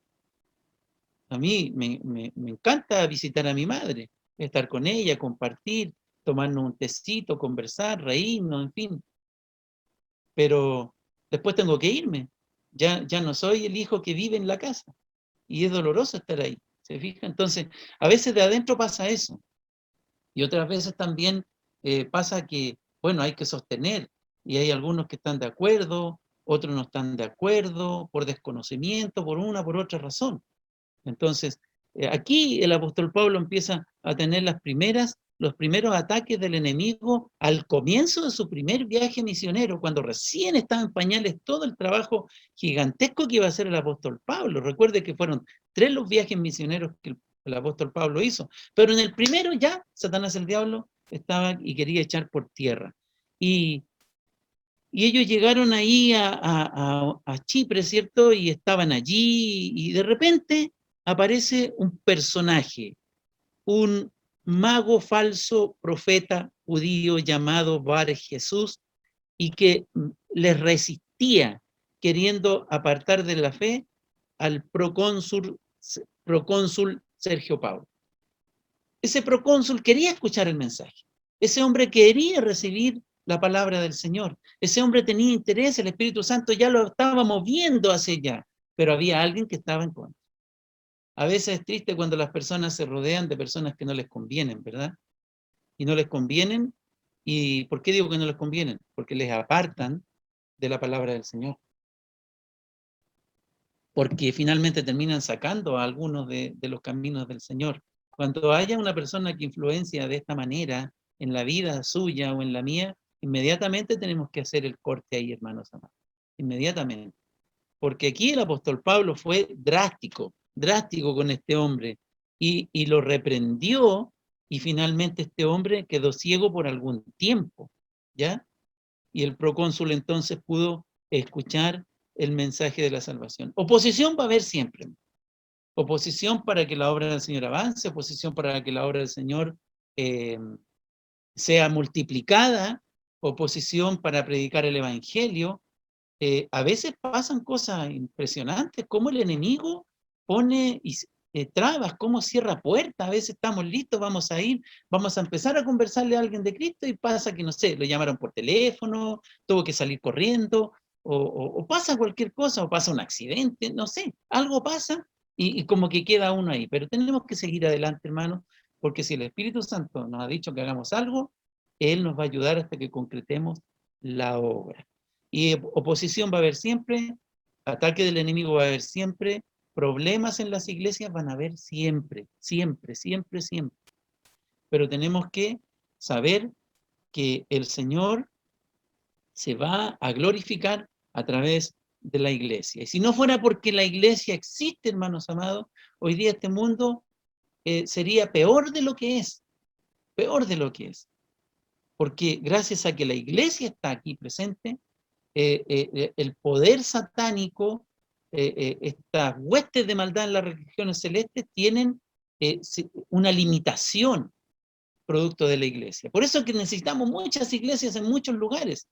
Speaker 2: A mí me encanta visitar a mi madre, estar con ella, compartir, tomarnos un tecito, conversar, reírnos, en fin. Pero después tengo que irme. Ya no soy el hijo que vive en la casa. Y es doloroso estar ahí, ¿se fija? Entonces, a veces de adentro pasa eso. Y otras veces también pasa que, bueno, hay que sostener. Y hay algunos que están de acuerdo, otros no están de acuerdo, por desconocimiento, por una, por otra razón. Entonces, aquí el apóstol Pablo empieza a tener los primeros ataques del enemigo al comienzo de su primer viaje misionero, cuando recién estaba en pañales todo el trabajo gigantesco que iba a hacer el apóstol Pablo. Recuerde que fueron 3 los viajes misioneros que el apóstol Pablo hizo, pero en el primero ya Satanás el diablo estaba y quería echar por tierra. Y ellos llegaron ahí a Chipre, ¿cierto? Y estaban allí, y de repente aparece un personaje, un mago falso profeta judío llamado Bar Jesús, y que les resistía, queriendo apartar de la fe al procónsul Sergio Paulo. Ese procónsul quería escuchar el mensaje. Ese hombre quería recibir la palabra del Señor. Ese hombre tenía interés, el Espíritu Santo ya lo estaba moviendo hacia allá, pero había alguien que estaba en contra. A veces es triste cuando las personas se rodean de personas que no les convienen, ¿verdad? Y no les convienen. ¿Y por qué digo que no les convienen? Porque les apartan de la palabra del Señor. Porque finalmente terminan sacando a algunos de los caminos del Señor. Cuando haya una persona que influencia de esta manera en la vida suya o en la mía, inmediatamente tenemos que hacer el corte ahí, hermanos amados. Inmediatamente. Porque aquí el apóstol Pablo fue drástico con este hombre, y lo reprendió, y finalmente este hombre quedó ciego por algún tiempo, ¿ya? Y el procónsul entonces pudo escuchar el mensaje de la salvación. Oposición va a haber siempre. Oposición para que la obra del Señor avance, oposición para que la obra del Señor sea multiplicada oposición para predicar el evangelio, a veces pasan cosas impresionantes, como el enemigo pone trabas, cómo cierra puertas. A veces estamos listos, vamos a ir, vamos a empezar a conversarle a alguien de Cristo y pasa que, no sé, lo llamaron por teléfono, tuvo que salir corriendo, o pasa cualquier cosa, o pasa un accidente, no sé, algo pasa y como que queda uno ahí. Pero tenemos que seguir adelante, hermanos, porque si el Espíritu Santo nos ha dicho que hagamos algo, Él nos va a ayudar hasta que concretemos la obra. Y oposición va a haber siempre, ataque del enemigo va a haber siempre, problemas en las iglesias van a haber siempre, siempre, siempre, siempre. Pero tenemos que saber que el Señor se va a glorificar a través de la iglesia. Y si no fuera porque la iglesia existe, hermanos amados, hoy día este mundo sería peor de lo que es, peor de lo que es. Porque gracias a que la iglesia está aquí presente, el poder satánico, estas huestes de maldad en las religiones celestes tienen una limitación producto de la iglesia. Por eso es que necesitamos muchas iglesias en muchos lugares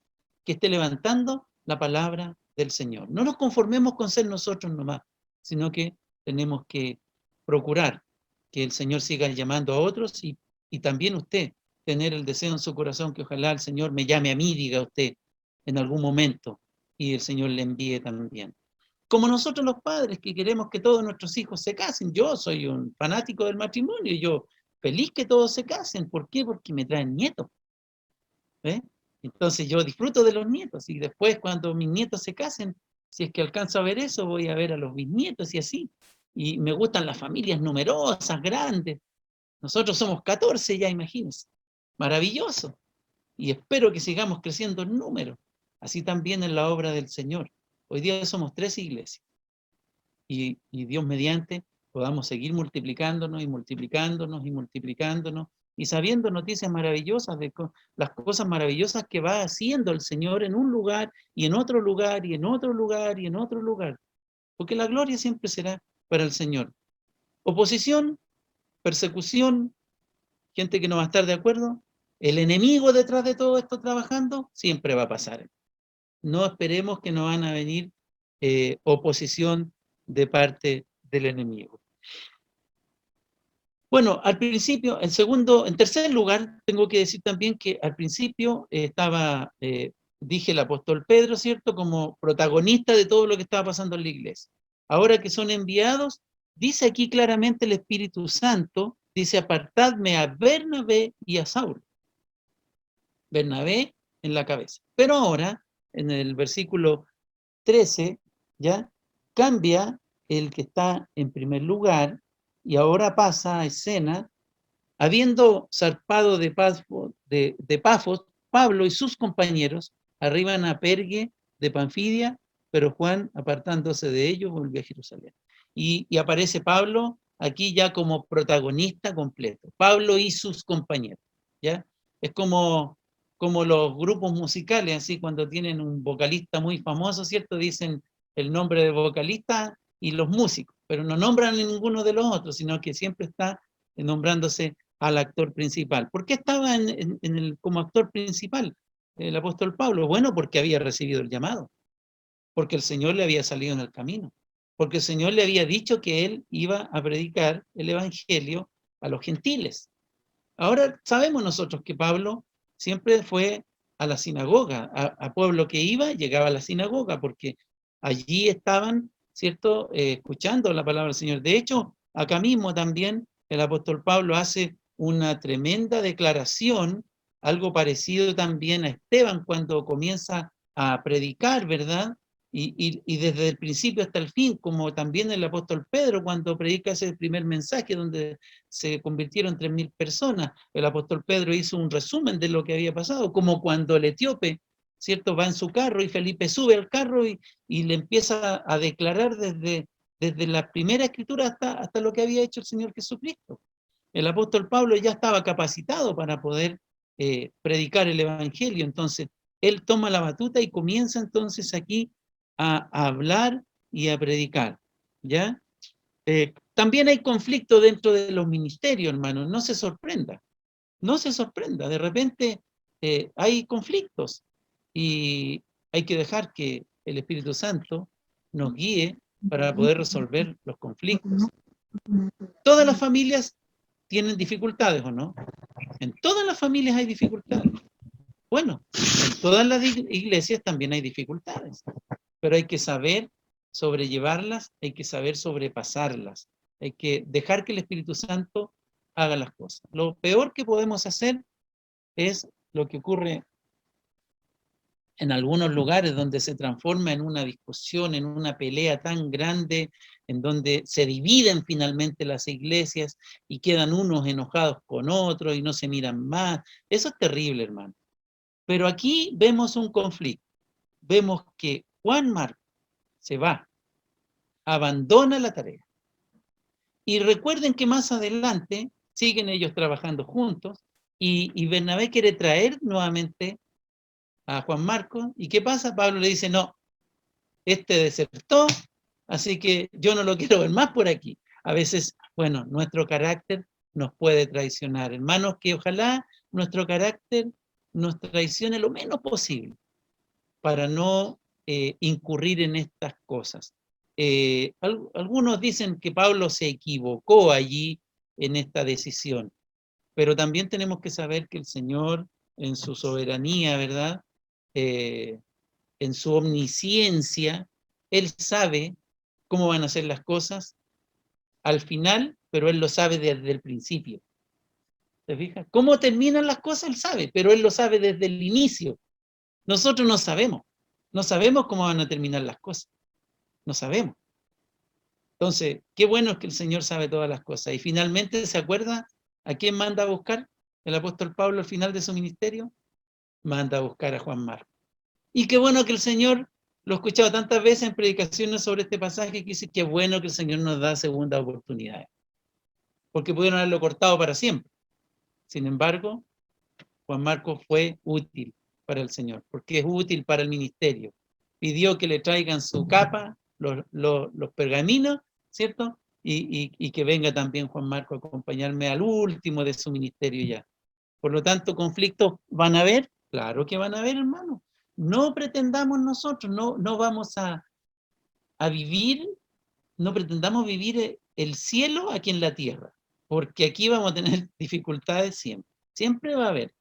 Speaker 2: que esté levantando la palabra del Señor. No nos conformemos con ser nosotros nomás, sino que tenemos que procurar que el Señor siga llamando a otros y también usted tener el deseo en su corazón que ojalá el Señor me llame a mí, diga usted, en algún momento, y el Señor le envíe también. Como nosotros los padres que queremos que todos nuestros hijos se casen. Yo soy un fanático del matrimonio y yo feliz que todos se casen. ¿Por qué? Porque me traen nietos. ¿Eh? Entonces yo disfruto de los nietos y después cuando mis nietos se casen, si es que alcanzo a ver eso, voy a ver a los bisnietos y así. Y me gustan las familias numerosas, grandes. Nosotros somos 14 ya, imagínense. Maravilloso. Y espero que sigamos creciendo en número. Así también en la obra del Señor. Hoy día somos 3 iglesias. Y Dios mediante podamos seguir multiplicándonos y multiplicándonos y multiplicándonos y sabiendo noticias maravillosas de las cosas maravillosas que va haciendo el Señor en un lugar y en otro lugar y en otro lugar y en otro lugar. Porque la gloria siempre será para el Señor. Oposición, persecución, gente que no va a estar de acuerdo, el enemigo detrás de todo esto trabajando, siempre va a pasar. No esperemos que nos van a venir oposición de parte del enemigo. Bueno, al principio, en tercer lugar, tengo que decir también que al principio dije el apóstol Pedro, ¿cierto? Como protagonista de todo lo que estaba pasando en la iglesia. Ahora que son enviados, dice aquí claramente el Espíritu Santo, dice, apartadme a Bernabé y a Saulo. Bernabé en la cabeza. Pero ahora, en el versículo 13, ya cambia el que está en primer lugar y ahora pasa a escena, habiendo zarpado de Pafos, Pablo y sus compañeros arriban a Pergue de Panfilia, pero Juan, apartándose de ellos, volvió a Jerusalén. Y aparece Pablo aquí ya como protagonista completo. Pablo y sus compañeros, ¿ya? Es como los grupos musicales, así cuando tienen un vocalista muy famoso, ¿cierto? Dicen el nombre del vocalista y los músicos, pero no nombran a ninguno de los otros, sino que siempre está nombrándose al actor principal. ¿Por qué estaba como actor principal el apóstol Pablo? Bueno, porque había recibido el llamado, porque el Señor le había salido en el camino, porque el Señor le había dicho que él iba a predicar el evangelio a los gentiles. Ahora sabemos nosotros que Pablo siempre fue a la sinagoga, a pueblo que iba, llegaba a la sinagoga, porque allí estaban, ¿cierto?, escuchando la palabra del Señor. De hecho, acá mismo también el apóstol Pablo hace una tremenda declaración, algo parecido también a Esteban cuando comienza a predicar, ¿verdad? Y desde el principio hasta el fin, como también el apóstol Pedro cuando predica ese primer mensaje donde se convirtieron 3.000 personas, el apóstol Pedro hizo un resumen de lo que había pasado, como cuando el etíope, ¿cierto?, va en su carro y Felipe sube al carro y le empieza a declarar desde la primera escritura hasta lo que había hecho el Señor Jesucristo. El apóstol Pablo ya estaba capacitado para poder predicar el evangelio, entonces él toma la batuta y comienza entonces aquí a hablar y a predicar, ¿ya? También hay conflicto dentro de los ministerios, hermanos, no se sorprenda. no se sorprenda, de repente hay conflictos y hay que dejar que el Espíritu Santo nos guíe para poder resolver los conflictos. Todas las familias tienen dificultades, ¿o no? En todas las familias hay dificultades. Bueno, en todas las iglesias también hay dificultades, pero hay que saber sobrellevarlas, hay que saber sobrepasarlas, hay que dejar que el Espíritu Santo haga las cosas. Lo peor que podemos hacer es lo que ocurre en algunos lugares donde se transforma en una discusión, en una pelea tan grande, en donde se dividen finalmente las iglesias y quedan unos enojados con otros y no se miran más. Eso es terrible, hermano. Pero aquí vemos un conflicto. Vemos que Juan Marcos se va, abandona la tarea. Y recuerden que más adelante siguen ellos trabajando juntos y Bernabé quiere traer nuevamente a Juan Marcos. ¿Y qué pasa? Pablo le dice, no, este desertó, así que yo no lo quiero ver más por aquí. A veces, bueno, nuestro carácter nos puede traicionar. Hermanos, que ojalá nuestro carácter nos traicione lo menos posible para no incurrir en estas cosas. Algunos dicen que Pablo se equivocó allí en esta decisión, pero también tenemos que saber que el Señor, en su soberanía, ¿verdad? En su omnisciencia, Él sabe cómo van a ser las cosas al final, pero Él lo sabe desde el principio. ¿Te fijas? ¿Cómo terminan las cosas? Él sabe, pero Él lo sabe desde el inicio. Nosotros no sabemos. No sabemos cómo van a terminar las cosas. No sabemos. Entonces, qué bueno es que el Señor sabe todas las cosas. Y finalmente, ¿se acuerda a quién manda a buscar el apóstol Pablo al final de su ministerio? Manda a buscar a Juan Marcos. Y qué bueno que el Señor, lo he escuchado tantas veces en predicaciones sobre este pasaje, que dice, qué bueno que el Señor nos da segunda oportunidad. Porque pudieron haberlo cortado para siempre. Sin embargo, Juan Marcos fue útil para el Señor, porque es útil para el ministerio. Pidió que le traigan su capa, los pergaminos, ¿cierto? Y que venga también Juan Marcos a acompañarme al último de su ministerio ya. Por lo tanto, ¿conflictos van a haber? Claro que van a haber, hermano. No pretendamos nosotros, no vamos a vivir, no pretendamos vivir el cielo aquí en la tierra, porque aquí vamos a tener dificultades siempre. Siempre va a haber.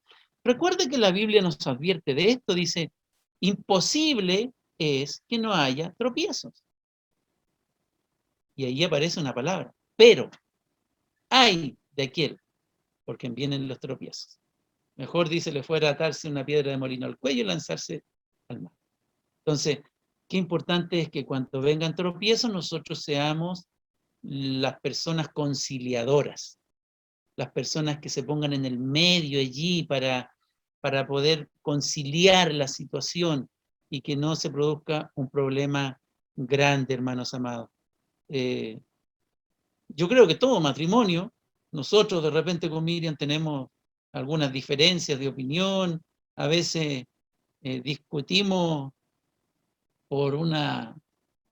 Speaker 2: Recuerde que la Biblia nos advierte de esto, dice, imposible es que no haya tropiezos. Y ahí aparece una palabra, pero hay de aquel por quien vienen los tropiezos. Mejor, dice, le fuera a atarse una piedra de molino al cuello y lanzarse al mar. Entonces, qué importante es que cuando vengan tropiezos nosotros seamos las personas conciliadoras, las personas que se pongan en el medio allí para poder conciliar la situación y que no se produzca un problema grande, hermanos amados. Yo creo que todo matrimonio, nosotros de repente con Miriam tenemos algunas diferencias de opinión, a veces discutimos por una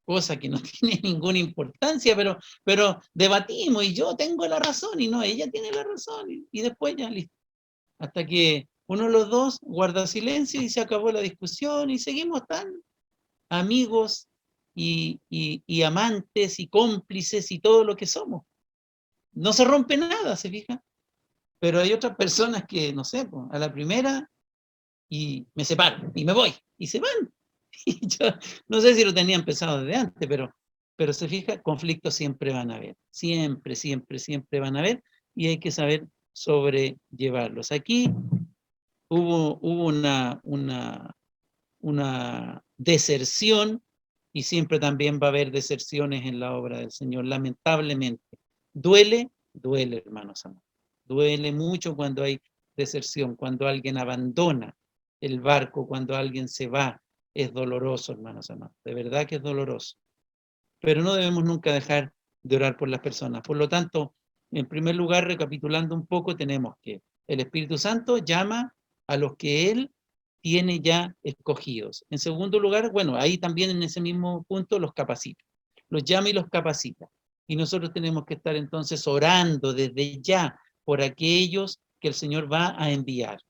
Speaker 2: cosa que no tiene ninguna importancia, pero debatimos y yo tengo la razón y no, ella tiene la razón y después ya listo. Hasta que uno de los dos guarda silencio y se acabó la discusión y seguimos tan amigos y amantes y cómplices y todo lo que somos. No se rompe nada, ¿se fija? Pero hay otras personas que, no sé, pues, a la primera y me separo y me voy y se van. Y yo no sé si lo tenían pensado desde antes, pero se fija, conflictos siempre van a haber. Siempre, siempre, siempre van a haber y hay que saber sobrellevarlos. Aquí hubo una deserción y siempre también va a haber deserciones en la obra del Señor, lamentablemente. Duele, duele, hermanos amados. Duele mucho cuando hay deserción, cuando alguien abandona el barco, cuando alguien se va. Es doloroso, hermanos amados. De verdad que es doloroso. Pero no debemos nunca dejar de orar por las personas. Por lo tanto, en primer lugar, recapitulando un poco, tenemos que el Espíritu Santo llama a los que Él tiene ya escogidos. En segundo lugar, bueno, ahí también en ese mismo punto los capacita. Los llama y los capacita. Y nosotros tenemos que estar entonces orando desde ya por aquellos que el Señor va a enviar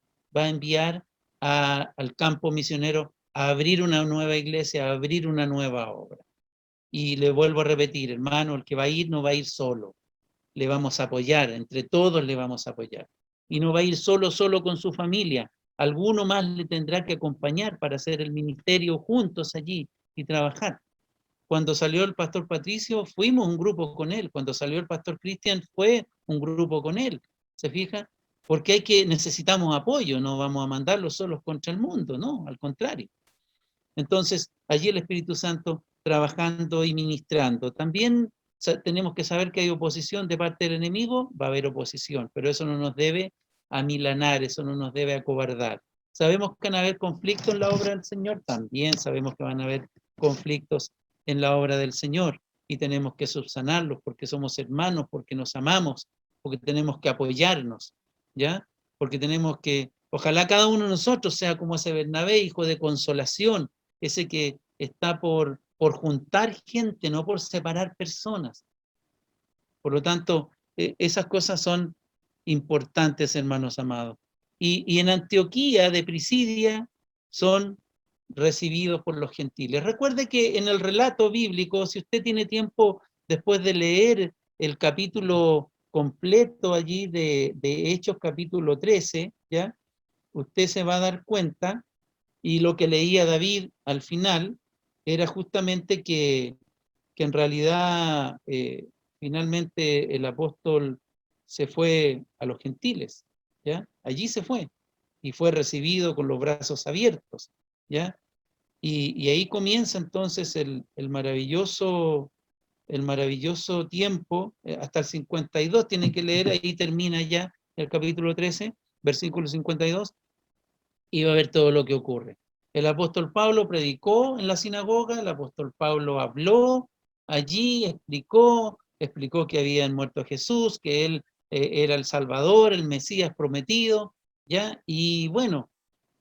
Speaker 2: al campo misionero a abrir una nueva iglesia, a abrir una nueva obra. Y le vuelvo a repetir, hermano, el que va a ir no va a ir solo, le vamos a apoyar, entre todos le vamos a apoyar. Y no va a ir solo con su familia, alguno más le tendrá que acompañar para hacer el ministerio juntos allí y trabajar. Cuando salió el pastor Patricio, fuimos un grupo con él. Cuando salió el pastor Cristian, fue un grupo con él. ¿Se fija? Porque necesitamos apoyo, no vamos a mandarlos solos contra el mundo, no, al contrario. Entonces, allí el Espíritu Santo trabajando y ministrando. También tenemos que saber que hay oposición de parte del enemigo, va a haber oposición, pero eso no nos debe amilanar, eso no nos debe acobardar. ¿Sabemos que van a haber conflictos en la obra del Señor? También sabemos que van a haber conflictos en la obra del Señor y tenemos que subsanarlos porque somos hermanos, porque nos amamos, porque tenemos que apoyarnos, ¿ya? Porque tenemos que, ojalá cada uno de nosotros sea como ese Bernabé, hijo de consolación, ese que está por juntar gente, no por separar personas. Por lo tanto, esas cosas son importantes, hermanos amados. Y en Antioquía de Pisidia son recibidos por los gentiles. Recuerde que en el relato bíblico, si usted tiene tiempo después de leer el capítulo completo allí de Hechos capítulo 13, ¿ya? Usted se va a dar cuenta, y lo que leía David al final, era justamente que en realidad finalmente el apóstol se fue a los gentiles, ¿ya? Allí se fue, y fue recibido con los brazos abiertos, ¿ya? Y ahí comienza entonces el maravilloso tiempo, hasta el 52, tienen que leer, ahí termina ya el capítulo 13, versículo 52, y va a ver todo lo que ocurre. El apóstol Pablo predicó en la sinagoga, el apóstol Pablo habló allí, explicó que habían muerto a Jesús, que él era el Salvador, el Mesías prometido, ¿ya? Y bueno,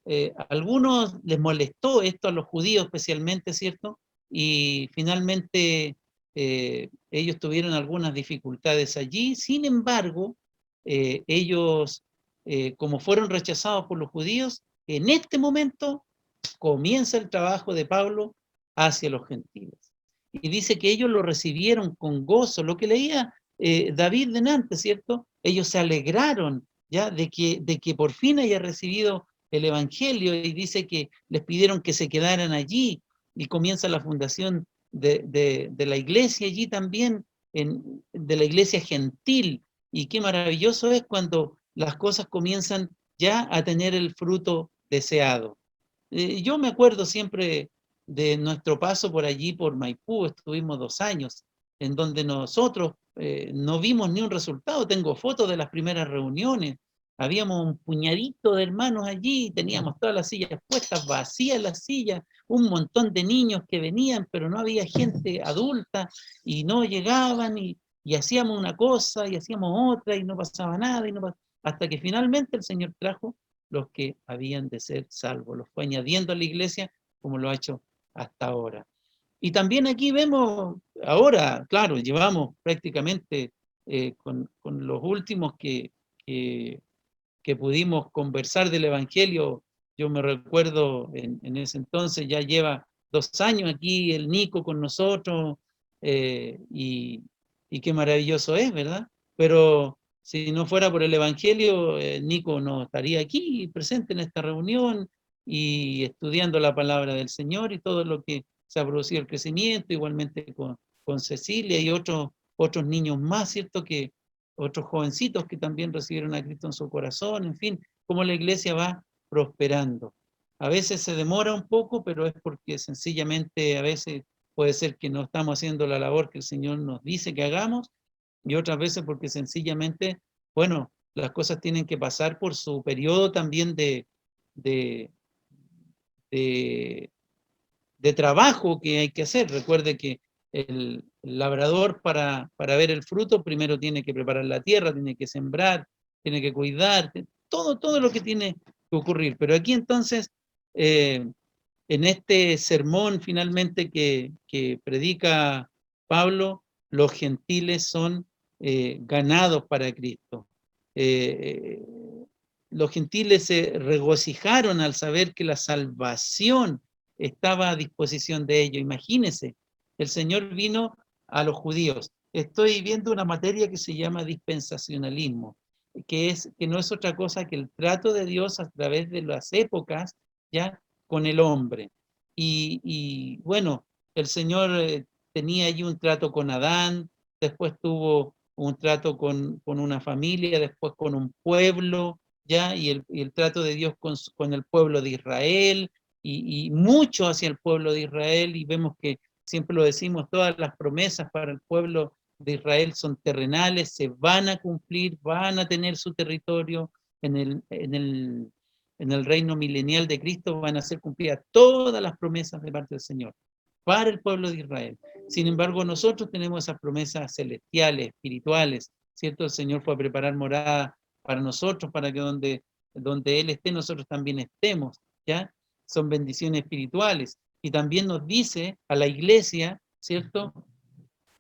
Speaker 2: a algunos les molestó esto, a los judíos especialmente, ¿cierto? Y finalmente ellos tuvieron algunas dificultades allí. Sin embargo, ellos, como fueron rechazados por los judíos, en este momento comienza el trabajo de Pablo hacia los gentiles. Y dice que ellos lo recibieron con gozo, lo que leía David delante, ¿cierto? Ellos se alegraron ya de que por fin haya recibido el evangelio, y dice que les pidieron que se quedaran allí, y comienza la fundación de la iglesia allí también, de la iglesia gentil. Y qué maravilloso es cuando las cosas comienzan ya a tener el fruto deseado. Yo me acuerdo siempre de nuestro paso por allí, por Maipú. Estuvimos 2 años, en donde nosotros no vimos ni un resultado. Tengo fotos de las primeras reuniones. Habíamos un puñadito de hermanos allí, teníamos todas las sillas puestas, vacías las sillas, un montón de niños que venían, pero no había gente adulta, y no llegaban, y hacíamos una cosa y hacíamos otra, y no pasaba nada, hasta que finalmente el Señor trajo los que habían de ser salvos, los fue añadiendo a la iglesia como lo ha hecho hasta ahora. Y también aquí vemos, ahora, claro, llevamos prácticamente con los últimos que pudimos conversar del Evangelio. Yo me recuerdo en ese entonces, ya lleva 2 años aquí el Nico con nosotros, y qué maravilloso es, ¿verdad? Pero si no fuera por el Evangelio, Nico no estaría aquí presente en esta reunión y estudiando la palabra del Señor, y todo lo que se ha producido el crecimiento, igualmente con Cecilia y otros niños más, ¿cierto? Que otros jovencitos que también recibieron a Cristo en su corazón, en fin, cómo la iglesia va prosperando. A veces se demora un poco, pero es porque sencillamente a veces puede ser que no estamos haciendo la labor que el Señor nos dice que hagamos, y otras veces porque sencillamente, bueno, las cosas tienen que pasar por su periodo también de trabajo que hay que hacer. Recuerde que el labrador, para ver el fruto, primero tiene que preparar la tierra, tiene que sembrar, tiene que cuidar, todo lo que tiene que ocurrir. Pero aquí entonces, en este sermón finalmente que predica Pablo, los gentiles son ganados para Cristo. los gentiles se regocijaron al saber que la salvación estaba a disposición de ellos. Imagínense, el Señor vino a los judíos. Estoy viendo una materia que se llama dispensacionalismo, que no es otra cosa que el trato de Dios a través de las épocas, ya, con el hombre. Y bueno, el Señor tenía allí un trato con Adán, después tuvo un trato con una familia, después con un pueblo, ¿ya? Y el trato de Dios con el pueblo de Israel, y mucho hacia el pueblo de Israel, y vemos que siempre lo decimos, todas las promesas para el pueblo de Israel son terrenales, se van a cumplir, van a tener su territorio en el reino milenial de Cristo, van a ser cumplidas todas las promesas de parte del Señor para el pueblo de Israel. Sin embargo, nosotros tenemos esas promesas celestiales, espirituales, ¿cierto? El Señor fue a preparar morada para nosotros, para que donde Él esté, nosotros también estemos, ¿ya? Son bendiciones espirituales. Y también nos dice a la iglesia, ¿cierto?,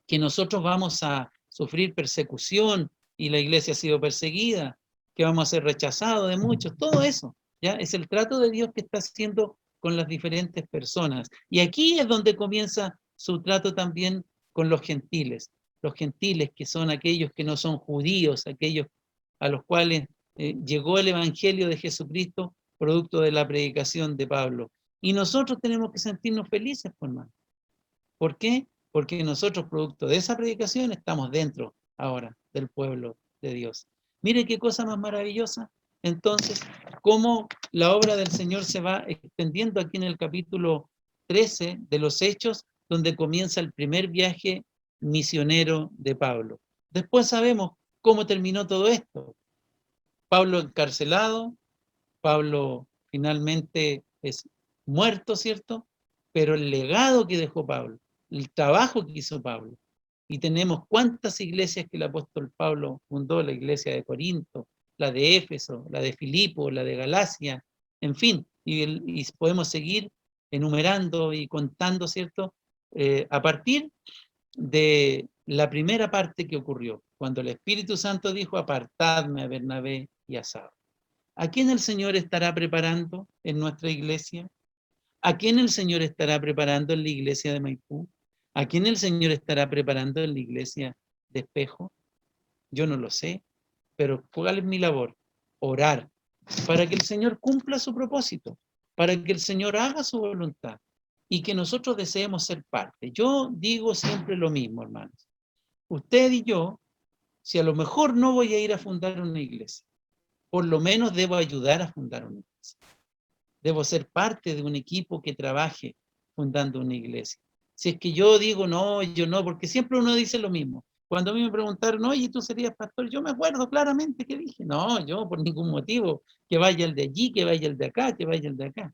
Speaker 2: que nosotros vamos a sufrir persecución, y la iglesia ha sido perseguida, que vamos a ser rechazados de muchos, todo eso, ¿ya? Es el trato de Dios que está haciendo con las diferentes personas. Y aquí es donde comienza su trato también con los gentiles que son aquellos que no son judíos, aquellos a los cuales llegó el evangelio de Jesucristo, producto de la predicación de Pablo. Y nosotros tenemos que sentirnos felices, por hermano. ¿Por qué? Porque nosotros, producto de esa predicación, estamos dentro ahora del pueblo de Dios. Mire qué cosa más maravillosa. Entonces, cómo la obra del Señor se va extendiendo aquí en el capítulo 13 de los Hechos, donde comienza el primer viaje misionero de Pablo. Después sabemos cómo terminó todo esto. Pablo encarcelado, Pablo finalmente es muerto, ¿cierto? Pero el legado que dejó Pablo, el trabajo que hizo Pablo, y tenemos cuántas iglesias que el apóstol Pablo fundó, la iglesia de Corinto, la de Éfeso, la de Filipo, la de Galacia, en fin, y podemos seguir enumerando y contando, ¿cierto? A partir de la primera parte que ocurrió, cuando el Espíritu Santo dijo: apartadme a Bernabé y a Saulo. ¿A quién el Señor estará preparando en nuestra iglesia? ¿A quién el Señor estará preparando en la iglesia de Maipú? ¿A quién el Señor estará preparando en la iglesia de Espejo? Yo no lo sé, pero ¿cuál es mi labor? Orar para que el Señor cumpla su propósito, para que el Señor haga su voluntad y que nosotros deseemos ser parte. Yo digo siempre lo mismo, hermanos. Usted y yo, si a lo mejor no voy a ir a fundar una iglesia, por lo menos debo ayudar a fundar una iglesia. Debo ser parte de un equipo que trabaje fundando una iglesia. Si es que yo digo, no, yo no, porque siempre uno dice lo mismo. Cuando a mí me preguntaron, oye, ¿tú serías pastor? Yo me acuerdo claramente que dije, no, yo por ningún motivo, que vaya el de allí, que vaya el de acá, que vaya el de acá.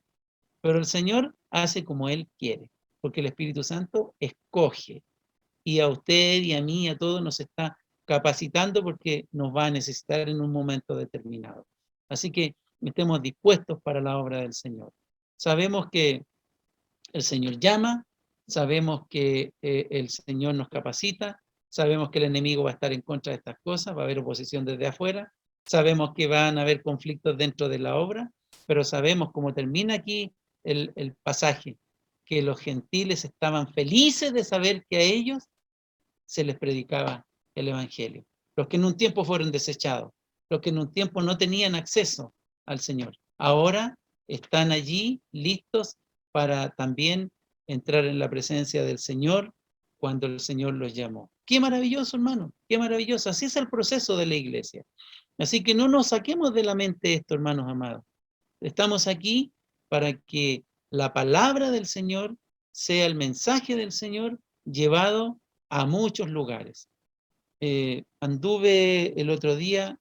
Speaker 2: Pero el Señor hace como Él quiere, porque el Espíritu Santo escoge. Y a usted y a mí, a todos, nos está capacitando porque nos va a necesitar en un momento determinado. Así que estemos dispuestos para la obra del Señor. Sabemos que el Señor llama, sabemos que el Señor nos capacita, sabemos que el enemigo va a estar en contra de estas cosas, va a haber oposición desde afuera, sabemos que van a haber conflictos dentro de la obra, pero sabemos, como termina aquí el pasaje, que los gentiles estaban felices de saber que a ellos se les predicaba el evangelio. Los que en un tiempo fueron desechados, los que en un tiempo no tenían acceso al Señor, ahora están allí listos para también entrar en la presencia del Señor cuando el Señor los llamó. Qué maravilloso, hermano, qué maravilloso. Así es el proceso de la iglesia. Así que no nos saquemos de la mente esto, hermanos amados. Estamos aquí para que la palabra del Señor sea el mensaje del Señor llevado a muchos lugares. Anduve el otro día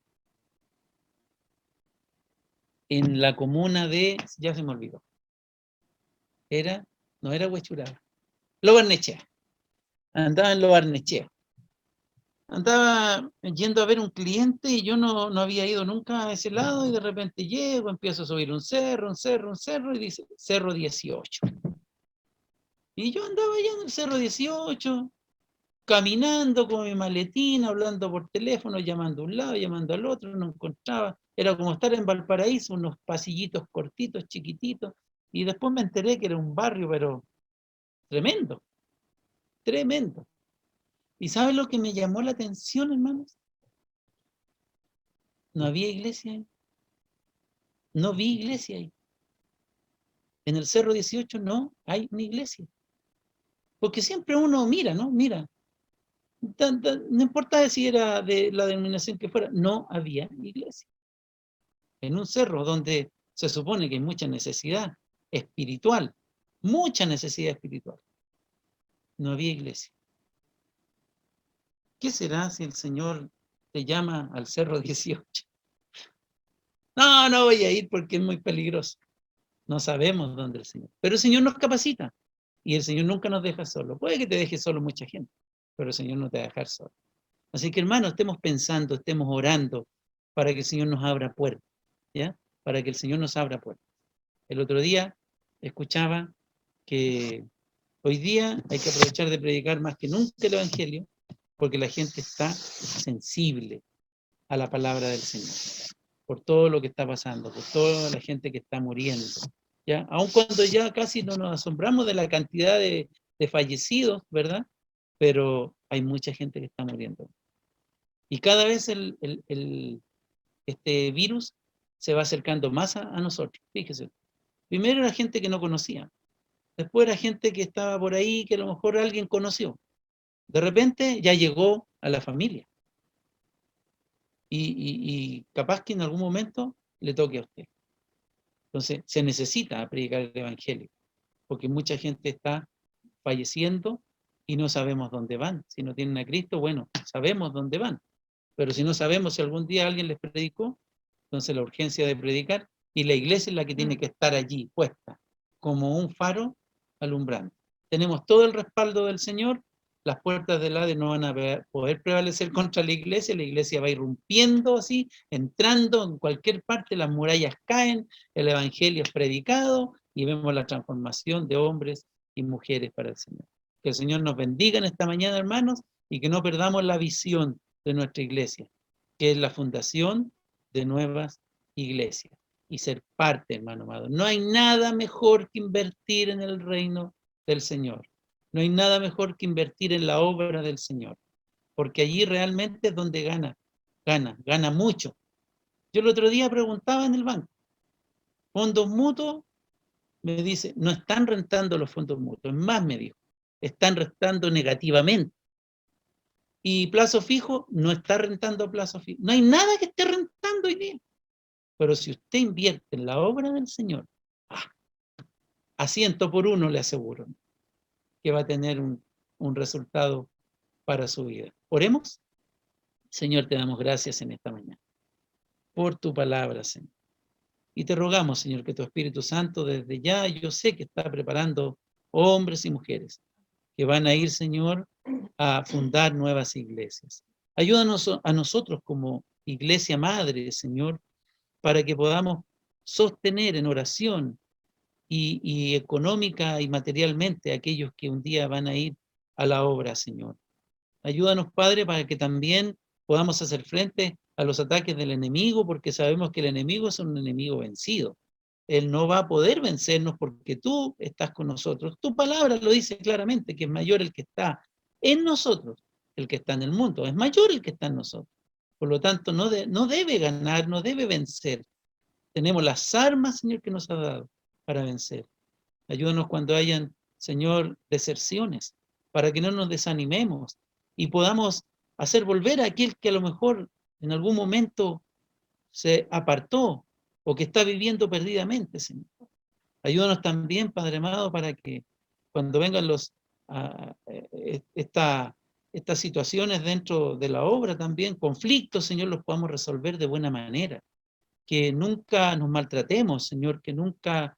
Speaker 2: en la comuna de, ya se me olvidó, no era Huechuraba, Lo Barnechea. Andaba en Lo Barnechea. Andaba yendo a ver un cliente y yo no había ido nunca a ese lado, y de repente llego, empiezo a subir un cerro, y dice Cerro 18. Y yo andaba allá en el Cerro 18, caminando con mi maletín, hablando por teléfono, llamando a un lado, llamando al otro, no encontraba. Era como estar en Valparaíso, unos pasillitos cortitos, chiquititos, y después me enteré que era un barrio, pero tremendo, tremendo. ¿Y sabes lo que me llamó la atención, hermanos? No había iglesia ahí. No vi iglesia ahí. En el Cerro 18 no hay una iglesia. Porque siempre uno mira, ¿no? Mira. No importa si era de la denominación que fuera, no había iglesia. En un cerro donde se supone que hay mucha necesidad espiritual, mucha necesidad espiritual, no había iglesia. ¿Qué será si el Señor te llama al Cerro 18? No voy a ir porque es muy peligroso. No sabemos dónde el Señor. Pero el Señor nos capacita y el Señor nunca nos deja solo. Puede que te deje solo mucha gente, pero el Señor no te va a dejar solo. Así que, hermanos, estemos pensando, estemos orando para que el Señor nos abra puertas, ¿ya? Para que el Señor nos abra puertas. El otro día escuchaba que hoy día hay que aprovechar de predicar más que nunca el Evangelio, porque la gente está sensible a la palabra del Señor, por todo lo que está pasando, por toda la gente que está muriendo, ¿ya? Aun cuando ya casi no nos asombramos de la cantidad de fallecidos, ¿verdad? Pero hay mucha gente que está muriendo. Y cada vez este virus se va acercando más a nosotros, fíjese. Primero era gente que no conocía, después era gente que estaba por ahí, que a lo mejor alguien conoció. De repente ya llegó a la familia. Y capaz que en algún momento le toque a usted. Entonces se necesita predicar el Evangelio, porque mucha gente está falleciendo y no sabemos dónde van. Si no tienen a Cristo, bueno, sabemos dónde van. Pero si no sabemos si algún día alguien les predicó, entonces la urgencia de predicar, y la iglesia es la que tiene que estar allí, puesta, como un faro alumbrando. Tenemos todo el respaldo del Señor, las puertas del Hades no van a poder prevalecer contra la iglesia va a ir irrumpiendo así, entrando en cualquier parte, las murallas caen, el Evangelio es predicado, y vemos la transformación de hombres y mujeres para el Señor. Que el Señor nos bendiga en esta mañana, hermanos, y que no perdamos la visión de nuestra iglesia, que es la fundación de nuevas iglesias, y ser parte, hermano amado. No hay nada mejor que invertir en el reino del Señor. No hay nada mejor que invertir en la obra del Señor, porque allí realmente es donde gana mucho. Yo el otro día preguntaba en el banco, fondos mutuos, me dice, no están rentando los fondos mutuos, es más, me dijo, están rentando negativamente. Y plazo fijo, no está rentando a plazo fijo. No hay nada que esté rentando hoy día. Pero si usted invierte en la obra del Señor, a 100 por 1 le aseguro que va a tener un resultado para su vida. Oremos. Señor, te damos gracias en esta mañana por tu palabra, Señor. Y te rogamos, Señor, que tu Espíritu Santo desde ya, yo sé que está preparando hombres y mujeres que van a ir, Señor, a fundar nuevas iglesias. Ayúdanos a nosotros como iglesia madre, Señor, para que podamos sostener en oración y económica y materialmente a aquellos que un día van a ir a la obra, Señor. Ayúdanos, Padre, para que también podamos hacer frente a los ataques del enemigo, porque sabemos que el enemigo es un enemigo vencido. Él no va a poder vencernos porque tú estás con nosotros. Tu palabra lo dice claramente, que es mayor el que está en nosotros, el que está en el mundo. Es mayor el que está en nosotros. Por lo tanto, no debe ganar, no debe vencer. Tenemos las armas, Señor, que nos ha dado para vencer. Ayúdanos cuando hayan, Señor, deserciones, para que no nos desanimemos y podamos hacer volver a aquel que a lo mejor en algún momento se apartó o que está viviendo perdidamente, Señor. Ayúdanos también, Padre amado, para que cuando vengan estas situaciones dentro de la obra también, conflictos, Señor, los podamos resolver de buena manera. Que nunca nos maltratemos, Señor, que nunca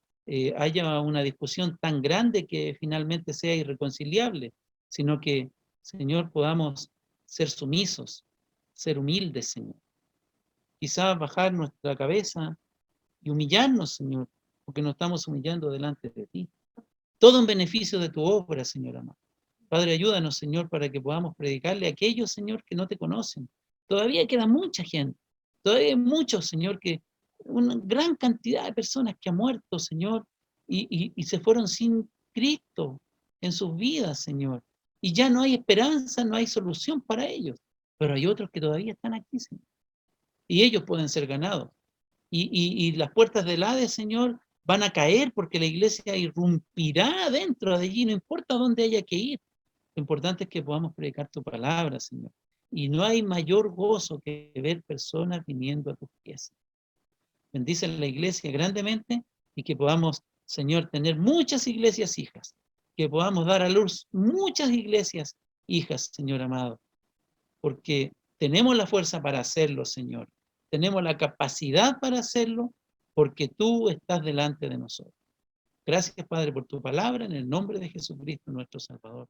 Speaker 2: haya una discusión tan grande que finalmente sea irreconciliable, sino que, Señor, podamos ser sumisos, ser humildes, Señor. Quizás bajar nuestra cabeza y humillarnos, Señor, porque nos estamos humillando delante de ti. Todo en beneficio de tu obra, Señor amado. Padre, ayúdanos, Señor, para que podamos predicarle a aquellos, Señor, que no te conocen. Todavía queda mucha gente. Todavía hay muchos, Señor, una gran cantidad de personas que han muerto, Señor, y se fueron sin Cristo en sus vidas, Señor. Y ya no hay esperanza, no hay solución para ellos. Pero hay otros que todavía están aquí, Señor. Y ellos pueden ser ganados. Y las puertas del Hades, Señor, van a caer porque la iglesia irrumpirá dentro de allí, no importa dónde haya que ir. Lo importante es que podamos predicar tu palabra, Señor. Y no hay mayor gozo que ver personas viniendo a tus pies. Bendice la iglesia grandemente y que podamos, Señor, tener muchas iglesias hijas. Que podamos dar a luz muchas iglesias hijas, Señor amado. Porque tenemos la fuerza para hacerlo, Señor. Tenemos la capacidad para hacerlo porque tú estás delante de nosotros. Gracias, Padre, por tu palabra, en el nombre de Jesucristo, nuestro Salvador.